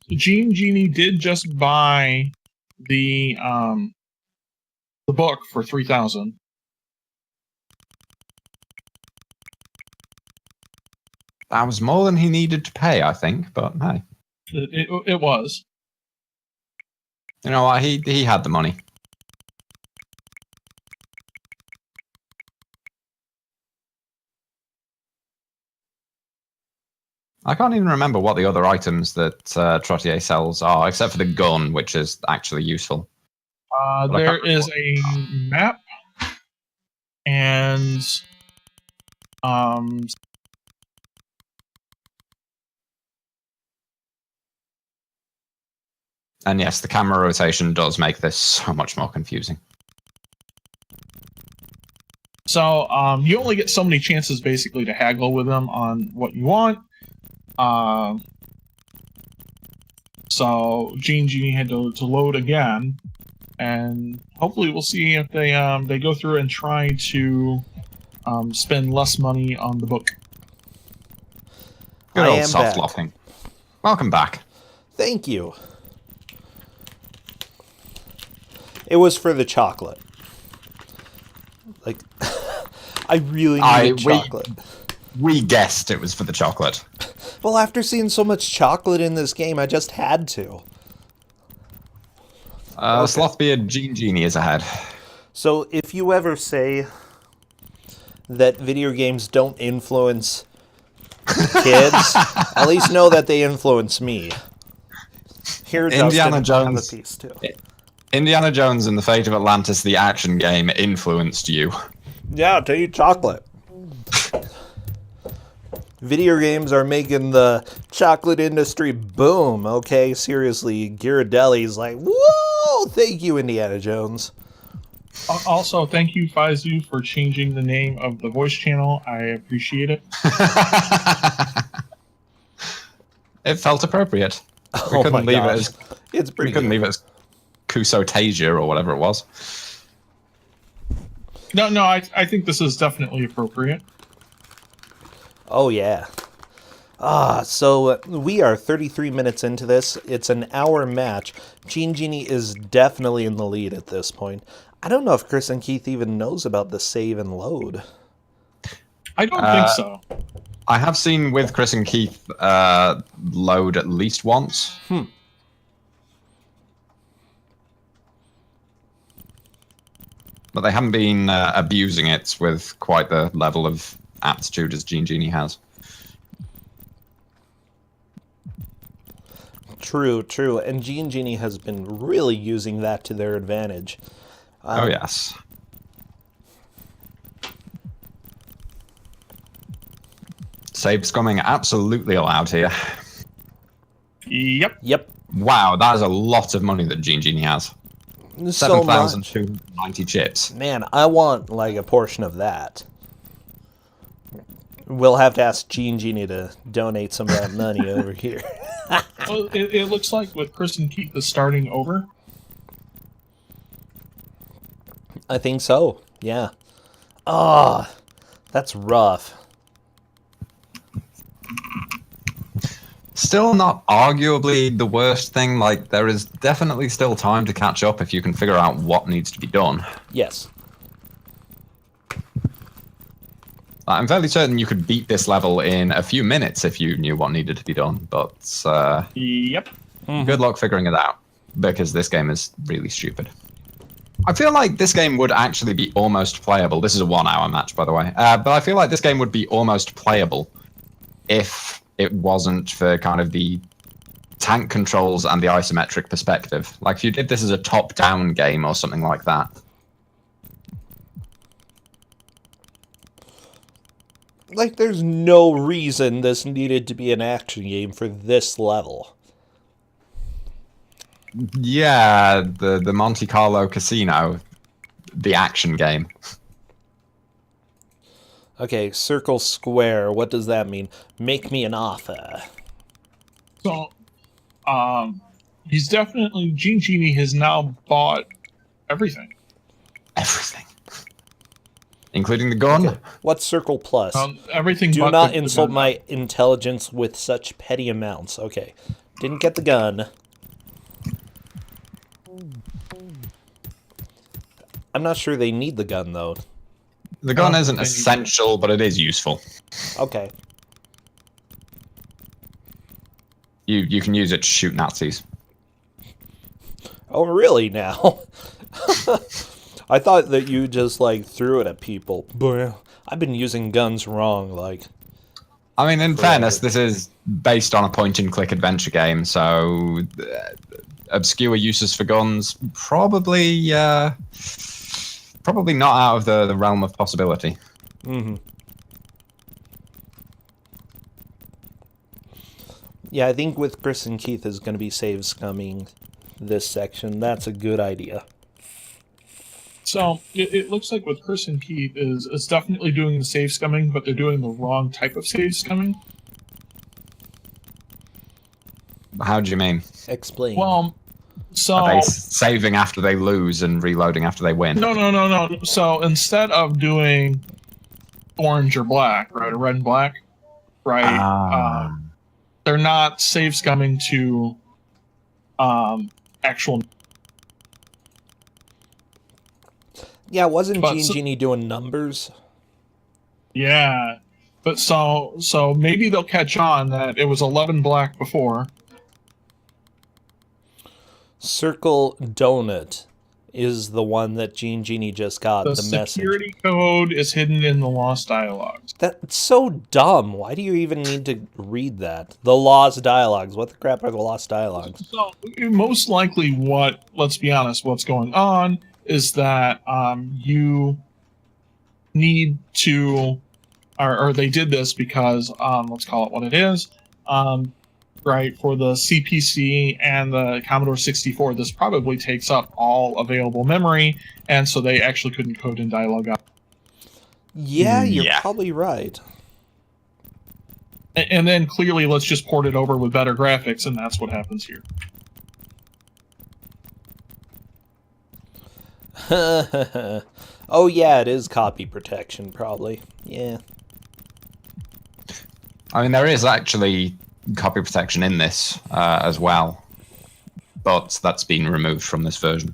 GeneJeanie did just buy the book for 3,000. That was more than he needed to pay, I think, but hey. It was. You know what? He had the money. I can't even remember what the other items that Trottier sells are, except for the gun, which is actually useful. There is a map and And yes, the camera rotation does make this so much more confusing. so you only get so many chances basically to haggle with them on what you want. So GeneJeanie had to load again, and hopefully we'll see if they go through and try to spend less money on the book. Good I old am soft back. locking. Welcome back. Thank you. It was for the chocolate. Like, I really needed chocolate. We guessed it was for the chocolate. Well, after seeing so much chocolate in this game, I just had to. Slothbeard GeneJeanie is ahead. So, if you ever say that video games don't influence kids, at least know that they influence me. Here, Indiana Justin, have a Jones. piece too. Indiana Jones and the Fate of Atlantis, the action game, influenced you. Yeah, I'll tell you, chocolate. Video games are making the chocolate industry boom, okay? Seriously, Ghirardelli's like, whoa, thank you, Indiana Jones. Also, thank you, Faizu, for changing the name of the voice channel. I appreciate it. It felt appropriate. We Oh couldn't my leave gosh. it as It's pretty we couldn't good. leave it as Kusotasia or whatever it was. No, I think this is definitely appropriate. Oh, yeah. So we are 33 minutes into this. It's an hour match. GeneJeanie is definitely in the lead at this point. I don't know if Chris and Keith even knows about the save and load. I don't think so. I have seen with Chris and Keith load at least once. But they haven't been abusing it with quite the level of aptitude as GeneJeanie has. True, true. And GeneJeanie has been really using that to their advantage. Oh, yes. Save scumming absolutely allowed here. Yep. Yep. Wow, that is a lot of money that GeneJeanie has. So much. 7,290 chips. Man, I want, like, a portion of that. We'll have to ask GeneJeanie to donate some of that money over here. Well, it looks like with Chris and Keith is starting over. I think so, yeah. Ah, that's rough. Still not arguably the worst thing. Like, there is definitely still time to catch up if you can figure out what needs to be done. Yes. I'm fairly certain you could beat this level in a few minutes if you knew what needed to be done, but Yep. good luck figuring it out, because this game is really stupid. I feel like this game would actually be almost playable. This is a 1 hour match, by the way. But I feel like this game would be almost playable if it wasn't for kind of the tank controls and the isometric perspective. Like, if you did this as a top-down game or something like that. Like, there's no reason this needed to be an action game for this level. Yeah, the Monte Carlo Casino, the action game. Okay, circle square, what does that mean? Make me an offer. So, he's definitely GeneJeanie has now bought everything. Everything. Including the gun? Okay. What's circle plus? Everything. Do but not the insult gun. my intelligence with such petty amounts. Okay. Didn't get the gun. I'm not sure they need the gun, though. The gun isn't essential, but it is useful. Okay. You can use it to shoot Nazis. Oh, really now? I thought that you just, like, threw it at people. But I've been using guns wrong, like... I mean, in fairness, this is based on a point-and-click adventure game, so obscure uses for guns probably not out of the realm of possibility. Mm-hmm. Yeah, I think with Chris and Keith is going to be save scumming this section. That's a good idea. So it looks like with Chris and Keith is definitely doing the save scumming, but they're doing the wrong type of save scumming. How do you mean? Explain. Well, so Are they saving after they lose and reloading after they win? no. So instead of doing orange or black, right, or red and black, right, they're not save scumming to actual. Yeah, wasn't GeneJeanie doing numbers? Yeah, but so maybe they'll catch on that it was 11 black before. Circle donut is the one that GeneJeanie just got the message. The security code is hidden in the lost dialogues. That's so dumb. Why do you even need to read that? The lost dialogues. What the crap are the lost dialogues? So most likely, let's be honest, what's going on is that you need to, or they did this because let's call it what it is. Right, for the CPC and the Commodore 64, this probably takes up all available memory, and so they actually couldn't code in dialogue out. Yeah, you're probably right. And then clearly, let's just port it over with better graphics, and that's what happens here. Oh yeah, it is copy protection, probably. Yeah. I mean, there is actually copy protection in this as well, but that's been removed from this version.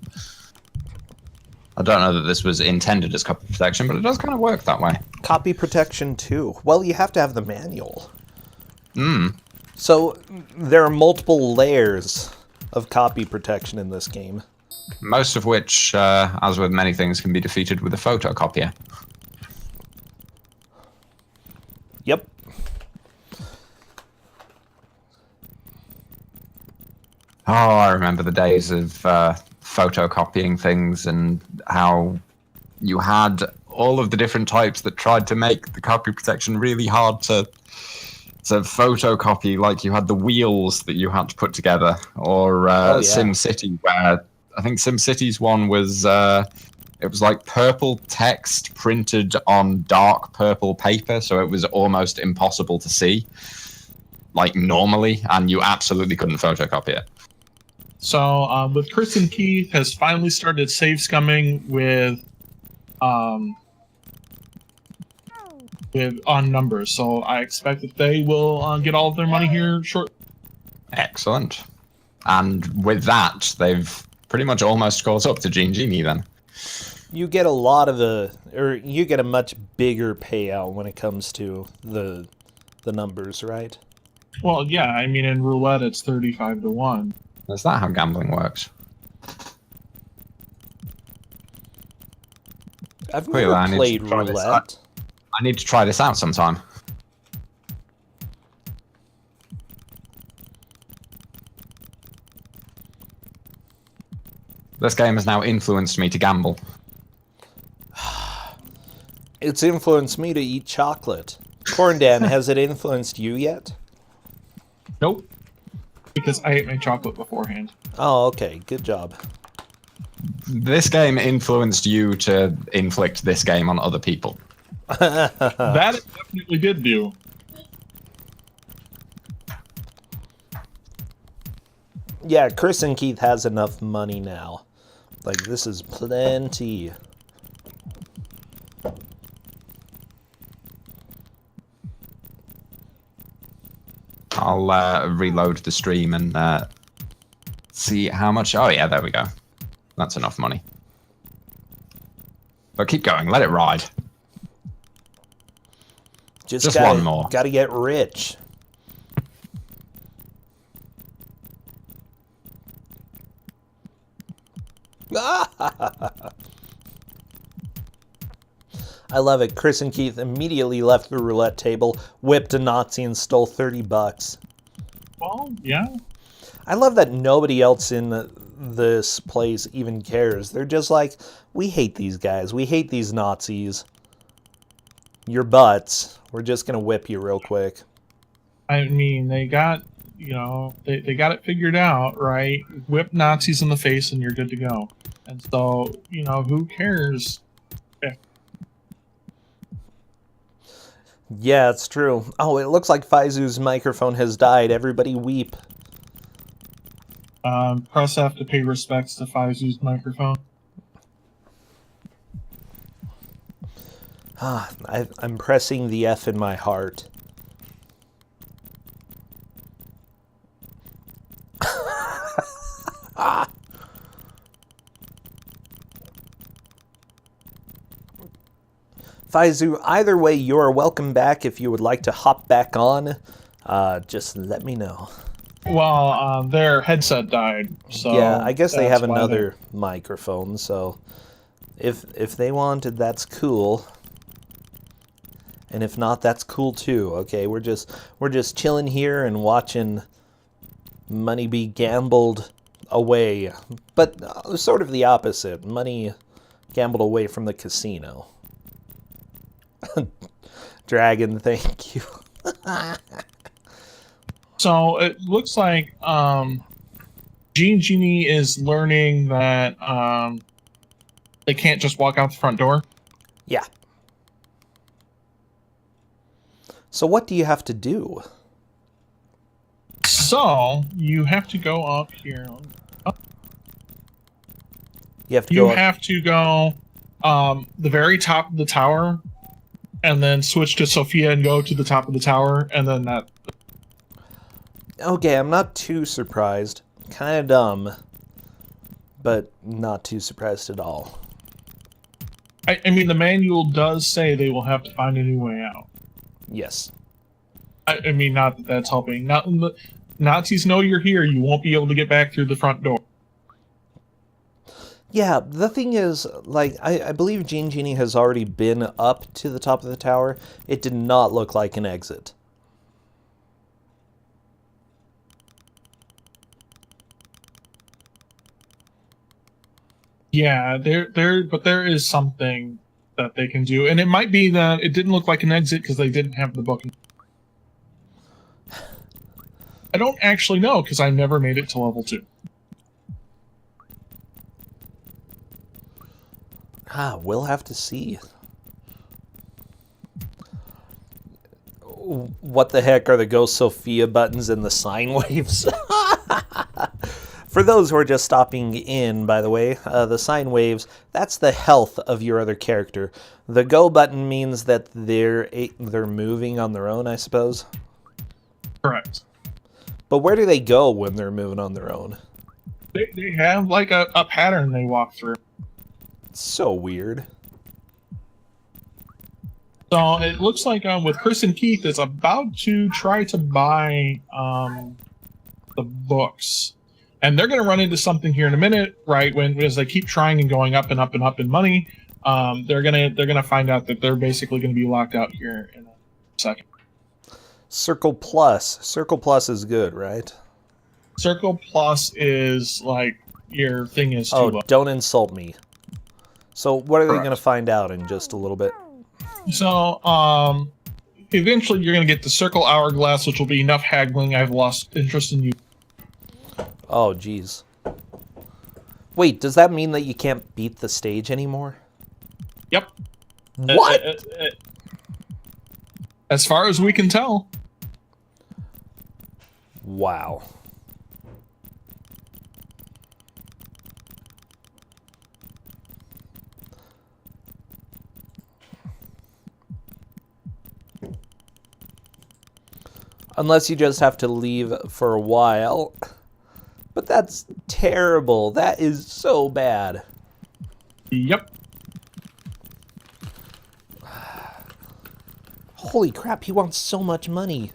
I don't know that this was intended as copy protection, but it does kind of work that way. Copy protection too. Well, you have to have the manual. Mm. So there are multiple layers of copy protection in this game. Most of which, as with many things, can be defeated with a photocopier. Yep. Oh, I remember the days of photocopying things and how you had all of the different types that tried to make the copy protection really hard to photocopy. Like you had the wheels that you had to put together, or SimCity, where I think SimCity's one was it was like purple text printed on dark purple paper, so it was almost impossible to see, like normally, and you absolutely couldn't photocopy it. So, with Chris and Keith has finally started save scumming with on numbers. So I expect that they will get all of their money here short. Excellent. And with that, they've pretty much almost caught up to GeneJeanie then. You get you get a much bigger payout when it comes to the numbers, right? Well, yeah, I mean in roulette it's 35-1. Is that how gambling works? I've never played roulette. I need to try this out sometime. This game has now influenced me to gamble. It's influenced me to eat chocolate. Corndan, has it influenced you yet? Nope. Because I ate my chocolate beforehand. Oh, okay. Good job. This game influenced you to inflict this game on other people. That it definitely did do. Yeah, Chris and Keith has enough money now. Like, this is plenty. I'll reload the stream and see how much... Oh, yeah, there we go. That's enough money. But keep going. Let it ride. Just one more. Gotta get rich. I love it. Chris and Keith immediately left the roulette table, whipped a Nazi, and stole $30. Well, yeah. I love that nobody else in this place even cares. They're just like, we hate these guys. We hate these Nazis. Your butts. We're just going to whip you real quick. I mean, they got, they got it figured out, right? Whip Nazis in the face and you're good to go. And so, who cares? Yeah, it's true. Oh, it looks like Faizu's microphone has died. Everybody weep. Press F to pay respects to Faizu's microphone. I'm pressing the F in my heart. Faizu, either way, you are welcome back. If you would like to hop back on, just let me know. Well, their headset died, so yeah, I guess they have another microphone. So if they wanted, that's cool. And if not, that's cool too. Okay, we're just chilling here and watching money be gambled away, but sort of the opposite. Money gambled away from the casino. Dragon, thank you. So it looks like GeneJeanie is learning that they can't just walk out the front door. Yeah. So what do you have to do? So you have to go up here. You have to go the very top of the tower, and then switch to Sophia and go to the top of the tower, and then that. Okay, I'm not too surprised. Kind of dumb, but not too surprised at all. I mean, the manual does say they will have to find a new way out. Yes. I mean, not that that's helping. Nazis know you're here. You won't be able to get back through the front door. Yeah, the thing is, like, I believe GeneJeanie has already been up to the top of the tower. It did not look like an exit. Yeah, but there is something that they can do, and it might be that it didn't look like an exit because they didn't have the book. I don't actually know because I never made it to level 2. We'll have to see. What the heck are the Ghost Sophia buttons and the sine waves? For those who are just stopping in, by the way, the sine waves, that's the health of your other character. The go button means that they're moving on their own, I suppose. Correct. But where do they go when they're moving on their own? They have like a pattern they walk through. It's so weird. So it looks like with Chris and Keith is about to try to buy the books. And they're going to run into something here in a minute, right? As they keep trying and going up and up and up in money, they're gonna find out that they're basically going to be locked out here in a second. Circle Plus is good, right? Circle Plus is like your thing is too low. Don't insult me. So what are they Correct. going to find out in just a little bit? So eventually you're going to get the Circle Hourglass, which will be enough haggling. I've lost interest in you. Oh, geez. Wait, does that mean that you can't beat the stage anymore? Yep. What? As far as we can tell. Wow. Unless you just have to leave for a while. But that's terrible. That is so bad. Yep. Holy crap, he wants so much money.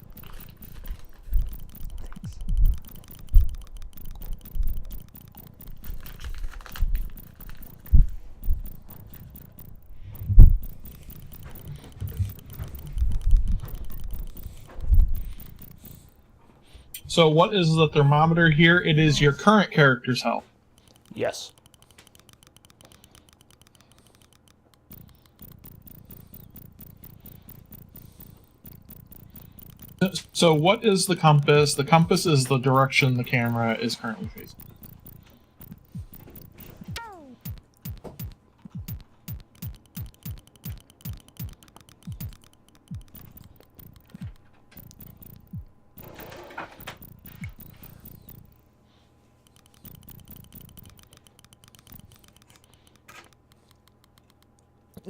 So what is the thermometer here? It is your current character's health. Yes. So what is the compass? The compass is the direction the camera is currently facing.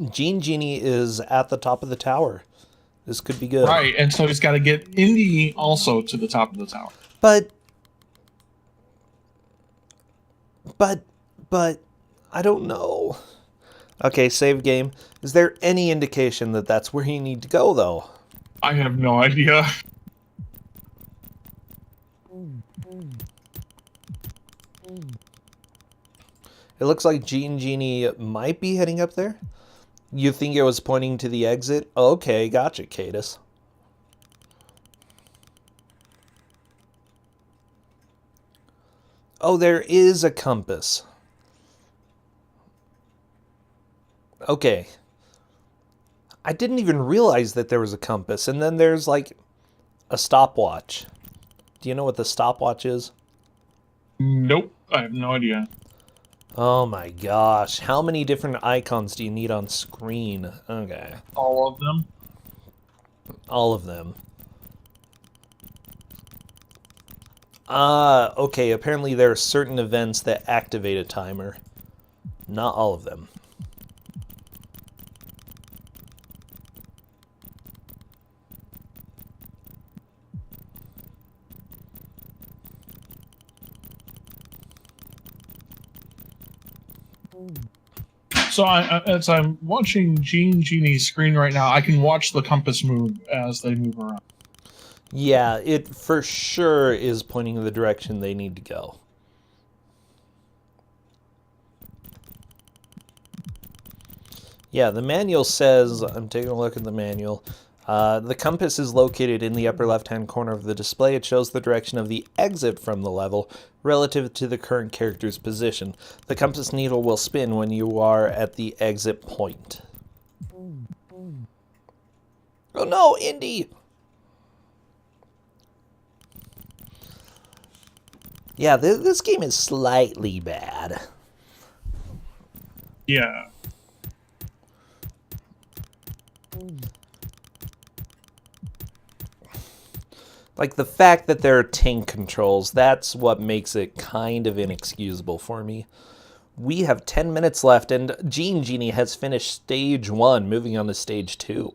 GeneJeanie is at the top of the tower. This could be good. Right, and so he's got to get Indy also to the top of the tower. But I don't know. Okay, save game. Is there any indication that that's where you need to go, though? I have no idea. It looks like GeneJeanie might be heading up there. You think it was pointing to the exit? Okay, gotcha, Cadus. Oh, there is a compass. Okay. I didn't even realize that there was a compass. And then there's like a stopwatch. Do you know what the stopwatch is? Nope, I have no idea. Oh my gosh. How many different icons do you need on screen? Okay. All of them? All of them. Okay. Apparently there are certain events that activate a timer. Not all of them. So as I'm watching GeneJeanie's screen right now, I can watch the compass move as they move around. Yeah, it for sure is pointing in the direction they need to go. Yeah, the manual says, I'm taking a look at the manual. The compass is located in the upper left-hand corner of the display. It shows the direction of the exit from the level relative to the current character's position. The compass needle will spin when you are at the exit point. Oh no, Indy! Yeah, this game is slightly bad. Yeah. Like, the fact that there are tank controls, that's what makes it kind of inexcusable for me. We have 10 minutes left, and GeneJeanie has finished stage 1, moving on to stage 2.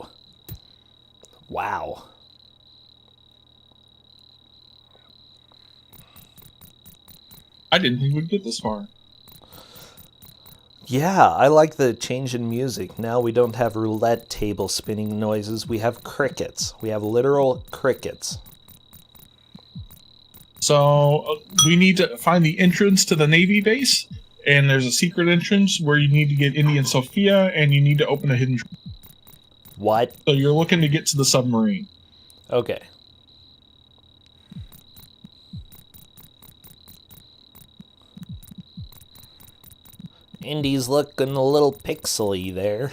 Wow. I didn't think we'd get this far. Yeah, I like the change in music. Now we don't have roulette table spinning noises. We have crickets. We have literal crickets. So we need to find the entrance to the Navy base, and there's a secret entrance where you need to get Indy and Sophia, and you need to open a hidden. What? So you're looking to get to the submarine. Okay. Indy's looking a little pixely there.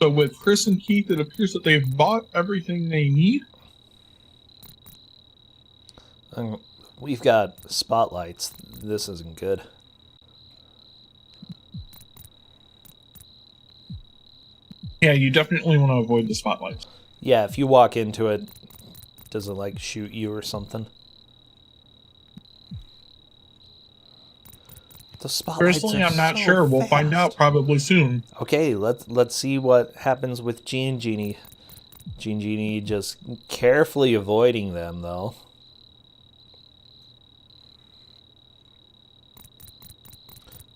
So with Chris and Keith, it appears that they've bought everything they need. We've got spotlights. This isn't good. Yeah, you definitely want to avoid the spotlights. Yeah, if you walk into it, does it like shoot you or something? The spotlights Personally, are I'm not so sure. We'll fast. find out probably soon. Okay, let's see what happens with GeneJeanie. GeneJeanie just carefully avoiding them, though.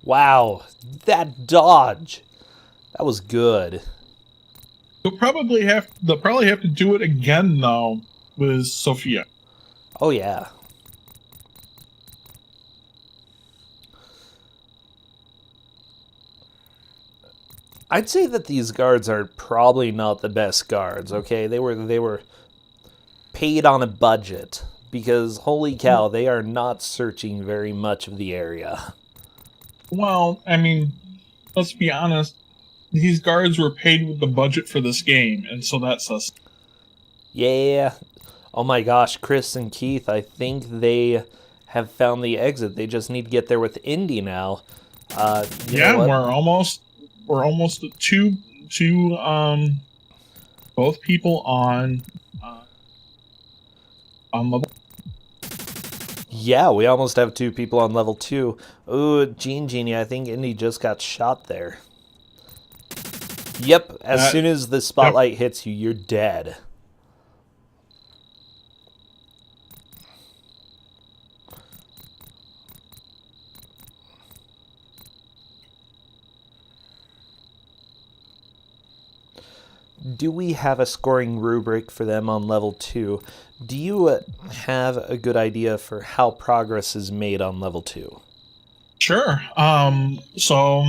Wow, that dodge. That was good. They'll probably have to do it again though with Sophia. Oh yeah. I'd say that these guards are probably not the best guards, okay? They were paid on a budget because holy cow, they are not searching very much of the area. Well, I mean, let's be honest. These guards were paid with the budget for this game, and so that's us. Yeah. Oh my gosh, Chris and Keith, I think they have found the exit. They just need to get there with Indy now. Yeah, we're almost at two both people on level. Yeah, we almost have 2 people on level 2. Ooh, GeneJeanie, I think Indy just got shot there. Yep, as soon as the spotlight hits you, you're dead. Do we have a scoring rubric for them on level 2? Do you have a good idea for how progress is made on level 2? Sure. So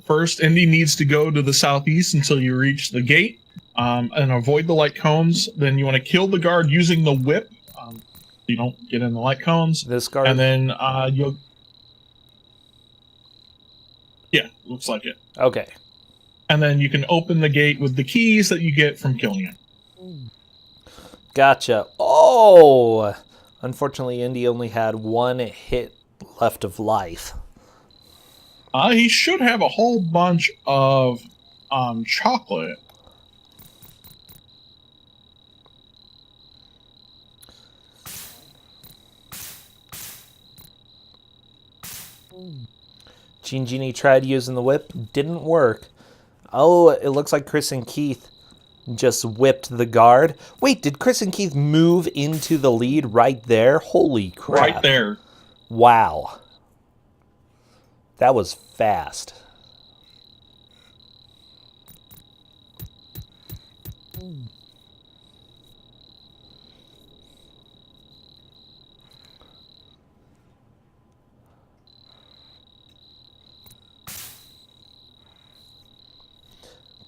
first, Indy needs to go to the southeast until you reach the gate, and avoid the light cones. Then you want to kill the guard using the whip. So you don't get in the light cones. This guard? And then you'll... Yeah, looks like it. Okay. And then you can open the gate with the keys that you get from killing it. Gotcha. Oh! Unfortunately, Indy only had 1 hit left of life. He should have a whole bunch of chocolate. GeneJeanie tried using the whip. Didn't work. Oh, it looks like Chris and Keith just whipped the guard. Wait, did Chris and Keith move into the lead right there? Holy crap. Right there. Wow. That was fast.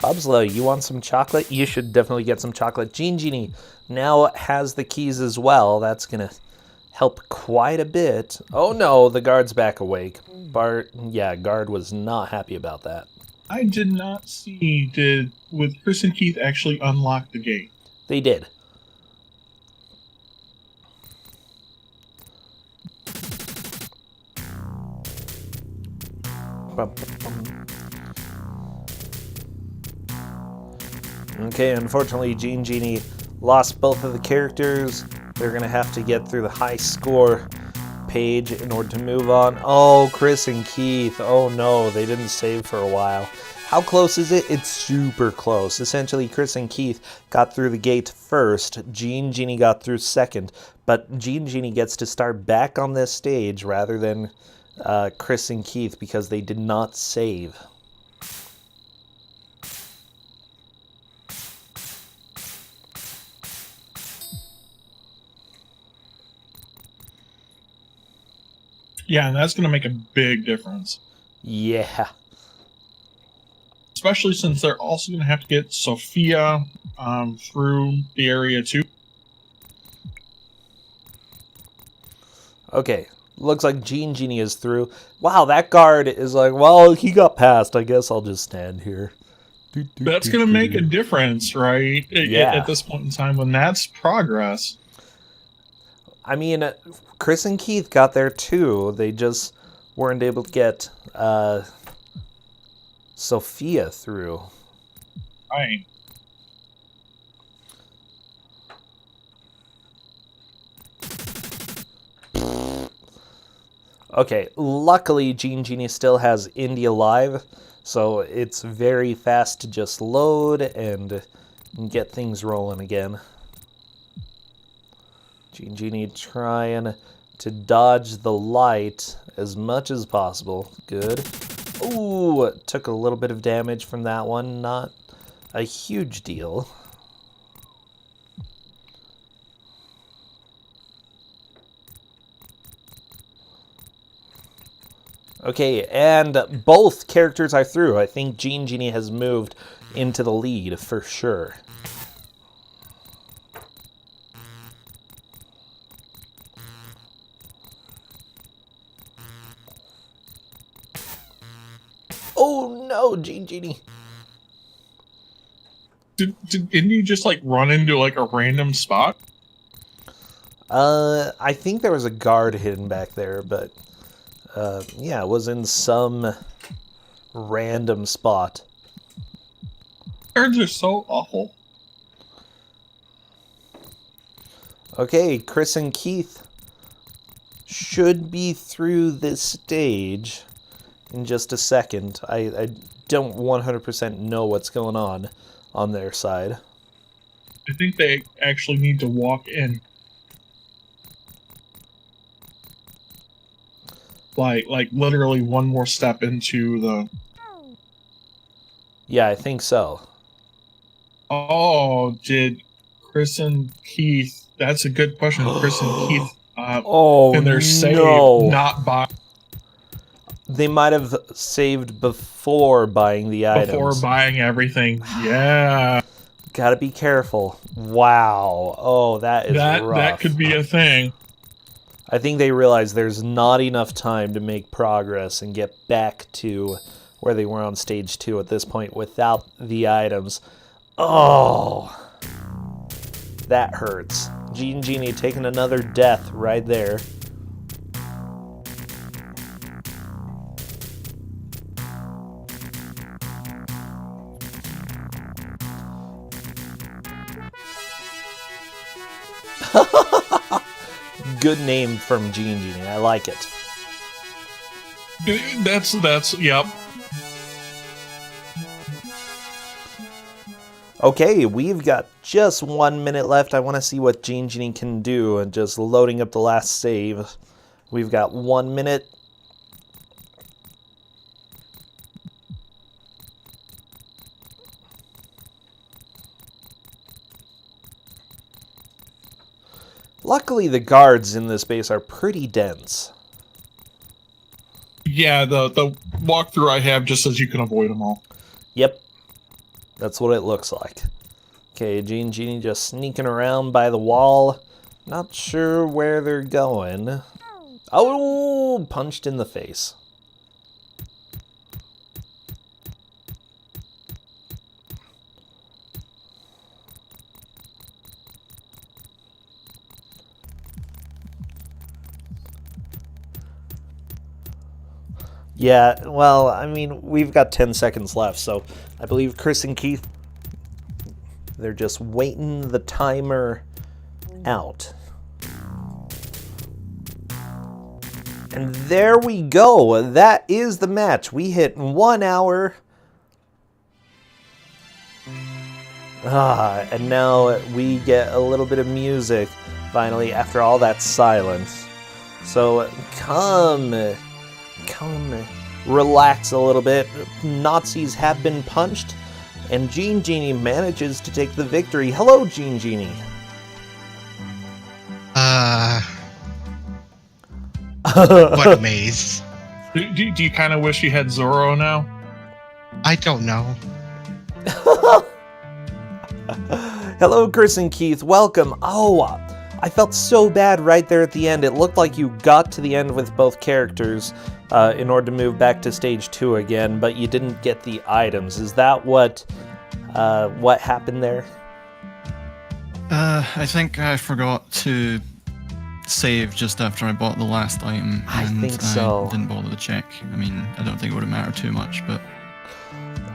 Bubslow, you want some chocolate? You should definitely get some chocolate. GeneJeanie now has the keys as well. That's going to help quite a bit. Oh no, the guard's back awake. Guard was not happy about that. I did not see, would Chris and Keith actually unlock the gate? They did. Okay, unfortunately, GeneJeanie lost both of the characters. They're going to have to get through the high score page in order to move on. Oh, Chris and Keith. Oh no, they didn't save for a while. How close is it? It's super close. Essentially, Chris and Keith got through the gate first. GeneJeanie got through second. But GeneJeanie gets to start back on this stage rather than Chris and Keith because they did not save. Yeah, and that's going to make a big difference. Yeah. Especially since they're also going to have to get Sophia through the area too. Okay, looks like GeneJeanie is through. Wow, that guard is like, well, he got past. I guess I'll just stand here. That's going to make a difference, right? Yeah. At this point in time, when that's progress. I mean, Chris and Keith got there too. They just weren't able to get Sophia through. Right. Okay, luckily GeneJeanie still has Indy alive, so it's very fast to just load and get things rolling again. GeneJeanie trying to dodge the light as much as possible. Good. Ooh, took a little bit of damage from that one. Not a huge deal. Okay, and both characters are through. I think GeneJeanie has moved into the lead for sure. Oh no, GeneJeanie. Didn't you just like run into like a random spot? I think there was a guard hidden back there, but yeah, it was in some random spot. Guards are so awful. Okay, Chris and Keith should be through this stage in just a second. I don't 100% know what's going on their side. I think they actually need to walk in. Like literally one more step into the... Yeah, I think so. Oh, did Chris and Keith... That's a good question. Chris and Keith in their save not buy... They might have saved before buying the items. Before buying everything, yeah. Gotta be careful. Wow. Oh, that is rough. That could be a thing. I think they realize there's not enough time to make progress and get back to where they were on stage 2 at this point without the items. Oh, that hurts. GeneJeanie taking another death right there. Good name from GeneJeanie. I like it. That's yep. Okay, we've got just 1 minute left. I want to see what GeneJeanie can do, and just loading up the last save. We've got 1 minute. Luckily, the guards in this base are pretty dense. Yeah, the walkthrough I have just says you can avoid them all. Yep. That's what it looks like. Okay, GeneJeanie just sneaking around by the wall. Not sure where they're going. Oh, punched in the face. Yeah, well, I mean, we've got 10 seconds left, so I believe Chris and Keith, they're just waiting the timer out. And there we go. That is the match. We hit 1 hour. And now we get a little bit of music, finally, after all that silence. So come, relax a little bit. Nazis have been punched, and GeneJeanie manages to take the victory. Hello, GeneJeanie. What a maze. Do you kind of wish you had Zorro now? I don't know. Hello, Chris and Keith. Welcome. Oh, I felt so bad right there at the end. It looked like you got to the end with both characters in order to move back to stage 2 again, but you didn't get the items. Is that what happened there? I think I forgot to save just after I bought the last item. I think so. I didn't bother to check. I mean, I don't think it would have mattered too much, but...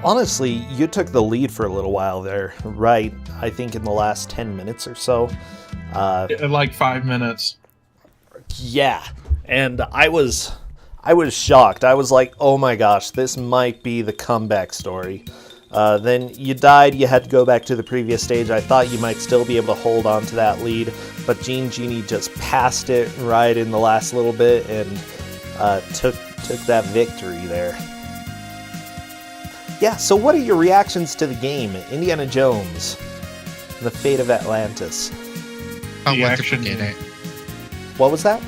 Honestly, you took the lead for a little while there, right? I think in the last 10 minutes or so. In like 5 minutes. Yeah, and I was shocked. I was like, oh my gosh, this might be the comeback story. Then you died, you had to go back to the previous stage. I thought you might still be able to hold on to that lead, but GeneJeanie just passed it right in the last little bit and took that victory there. Yeah, so what are your reactions to the game, Indiana Jones, The Fate of Atlantis? I want to forget it. What was that?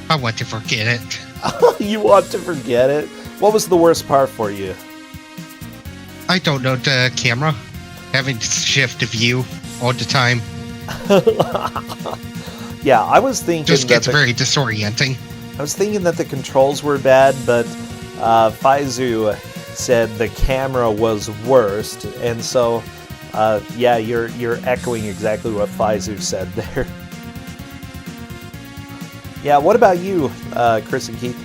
I want to forget it. You want to forget it? What was the worst part for you? I don't know, the camera. Having to shift the view all the time. Yeah, I was thinking Just gets very disorienting. I was thinking that the controls were bad, but Faizu said the camera was worst, and so yeah, you're echoing exactly what Faizu said there. Yeah, what about you, Chris and Keith?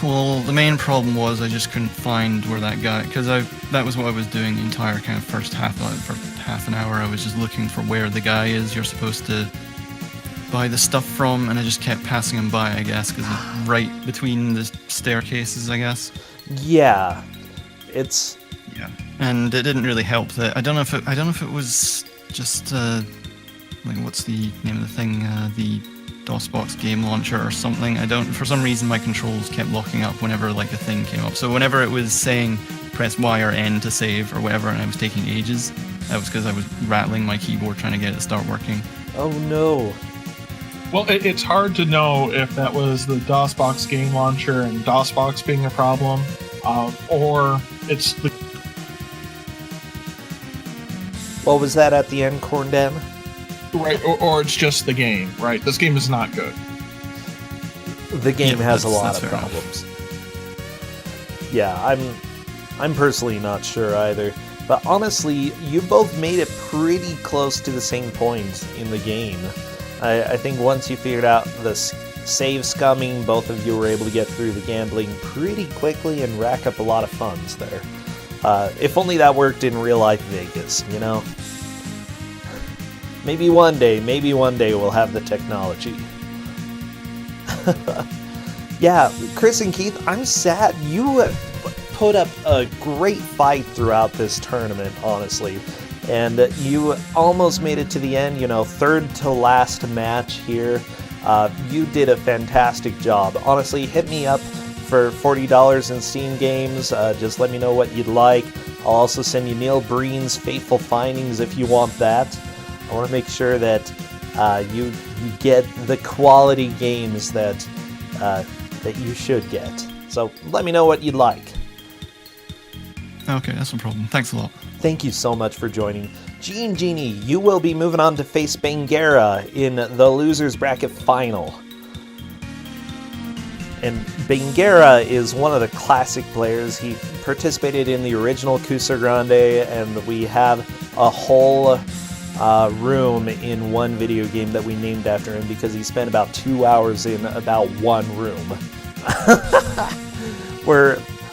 Well, the main problem was I just couldn't find where that guy, because that was what I was doing the entire kind of first half an hour. I was just looking for where the guy is you're supposed to buy the stuff from, and I just kept passing him by, I guess, because it's right between the staircases, I guess. Yeah, it's... Yeah, and it didn't really help that I don't know if it was just like, what's the name of the thing, the DOSBox game launcher or something. For some reason my controls kept locking up whenever like a thing came up. So whenever it was saying press Y or N to save or whatever, and I was taking ages, that was because I was rattling my keyboard trying to get it to start working. Oh no. Well, it's hard to know if that was the DOSBox game launcher and DOSBox being a problem, or it's the... What was that at the end, Corndan? Right, or it's just the game, right? This game is not good. The game has a lot of fair problems. Yeah, I'm personally not sure either. But honestly, you both made it pretty close to the same point in the game. I think once you figured out the save scumming, both of you were able to get through the gambling pretty quickly and rack up a lot of funds there. If only that worked in real life Vegas, you know? Maybe one day we'll have the technology. Yeah, Chris and Keith, I'm sad. You put up a great fight throughout this tournament, honestly. And you almost made it to the end, you know, third to last match here. You did a fantastic job. Honestly, hit me up for $40 in Steam games. Just let me know what you'd like. I'll also send you Neil Breen's Fateful Findings if you want that. I want to make sure that you get the quality games that you should get. So let me know what you'd like. Okay, that's no problem. Thanks a lot. Thank you so much for joining. GeneJeanie, you will be moving on to face Bangera in the Losers Bracket Final. And Bangera is one of the classic players. He participated in the original Kusogrand3, and we have a whole room in one video game that we named after him because he spent about 2 hours in about one room.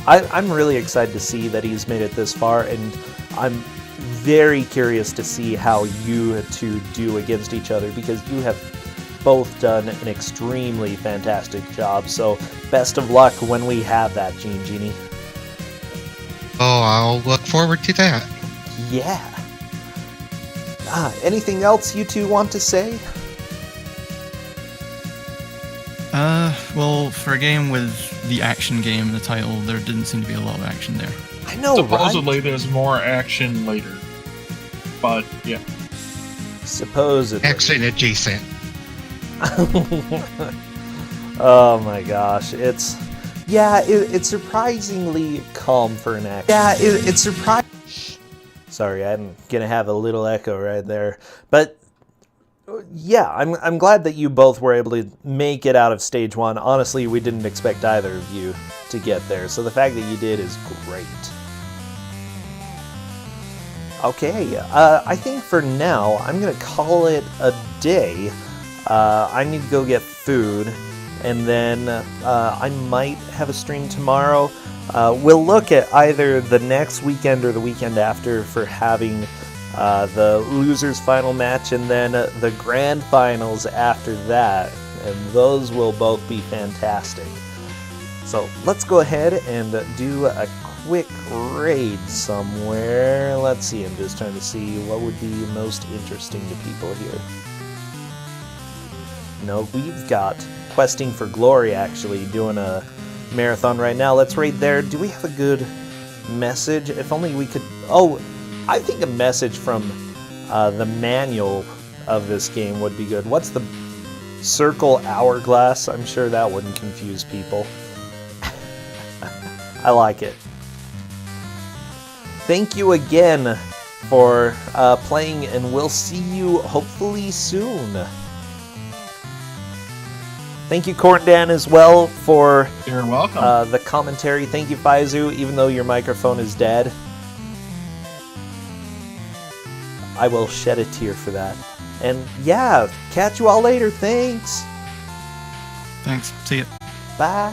I'm really excited to see that he's made it this far, and I'm very curious to see how you two do against each other because you have both done an extremely fantastic job. So best of luck when we have that, GeneJeanie. Oh, I'll look forward to that. Yeah. Anything else you two want to say? Well, for a game with the action game in the title, there didn't seem to be a lot of action there. I know, Supposedly right? there's more action later. But, yeah. Supposedly. Action adjacent. Oh my gosh, it's surprisingly calm for an action. Yeah, it's surprising. Sorry, I'm gonna have a little echo right there, but yeah, I'm glad that you both were able to make it out of stage one. Honestly, we didn't expect either of you to get there, so the fact that you did is great. Okay, I think for now I'm gonna call it a day. I need to go get food, and then I might have a stream tomorrow. We'll look at either the next weekend or the weekend after for having the losers final match, and then the grand finals after that, and those will both be fantastic. So let's go ahead and do a quick raid somewhere. Let's see, I'm just trying to see what would be most interesting to people here. No, we've got Questing for Glory actually doing a marathon right now. Let's raid there. Do we have a good message? If only we could... Oh, I think a message from the manual of this game would be good. What's the circle hourglass? I'm sure that wouldn't confuse people. I like it. Thank you again for playing, and we'll see you hopefully soon. Thank you, Corndan, as well, for You're welcome. The commentary. Thank you, Faizu, even though your microphone is dead. I will shed a tear for that. And yeah, catch you all later. Thanks. Thanks. See ya. Bye.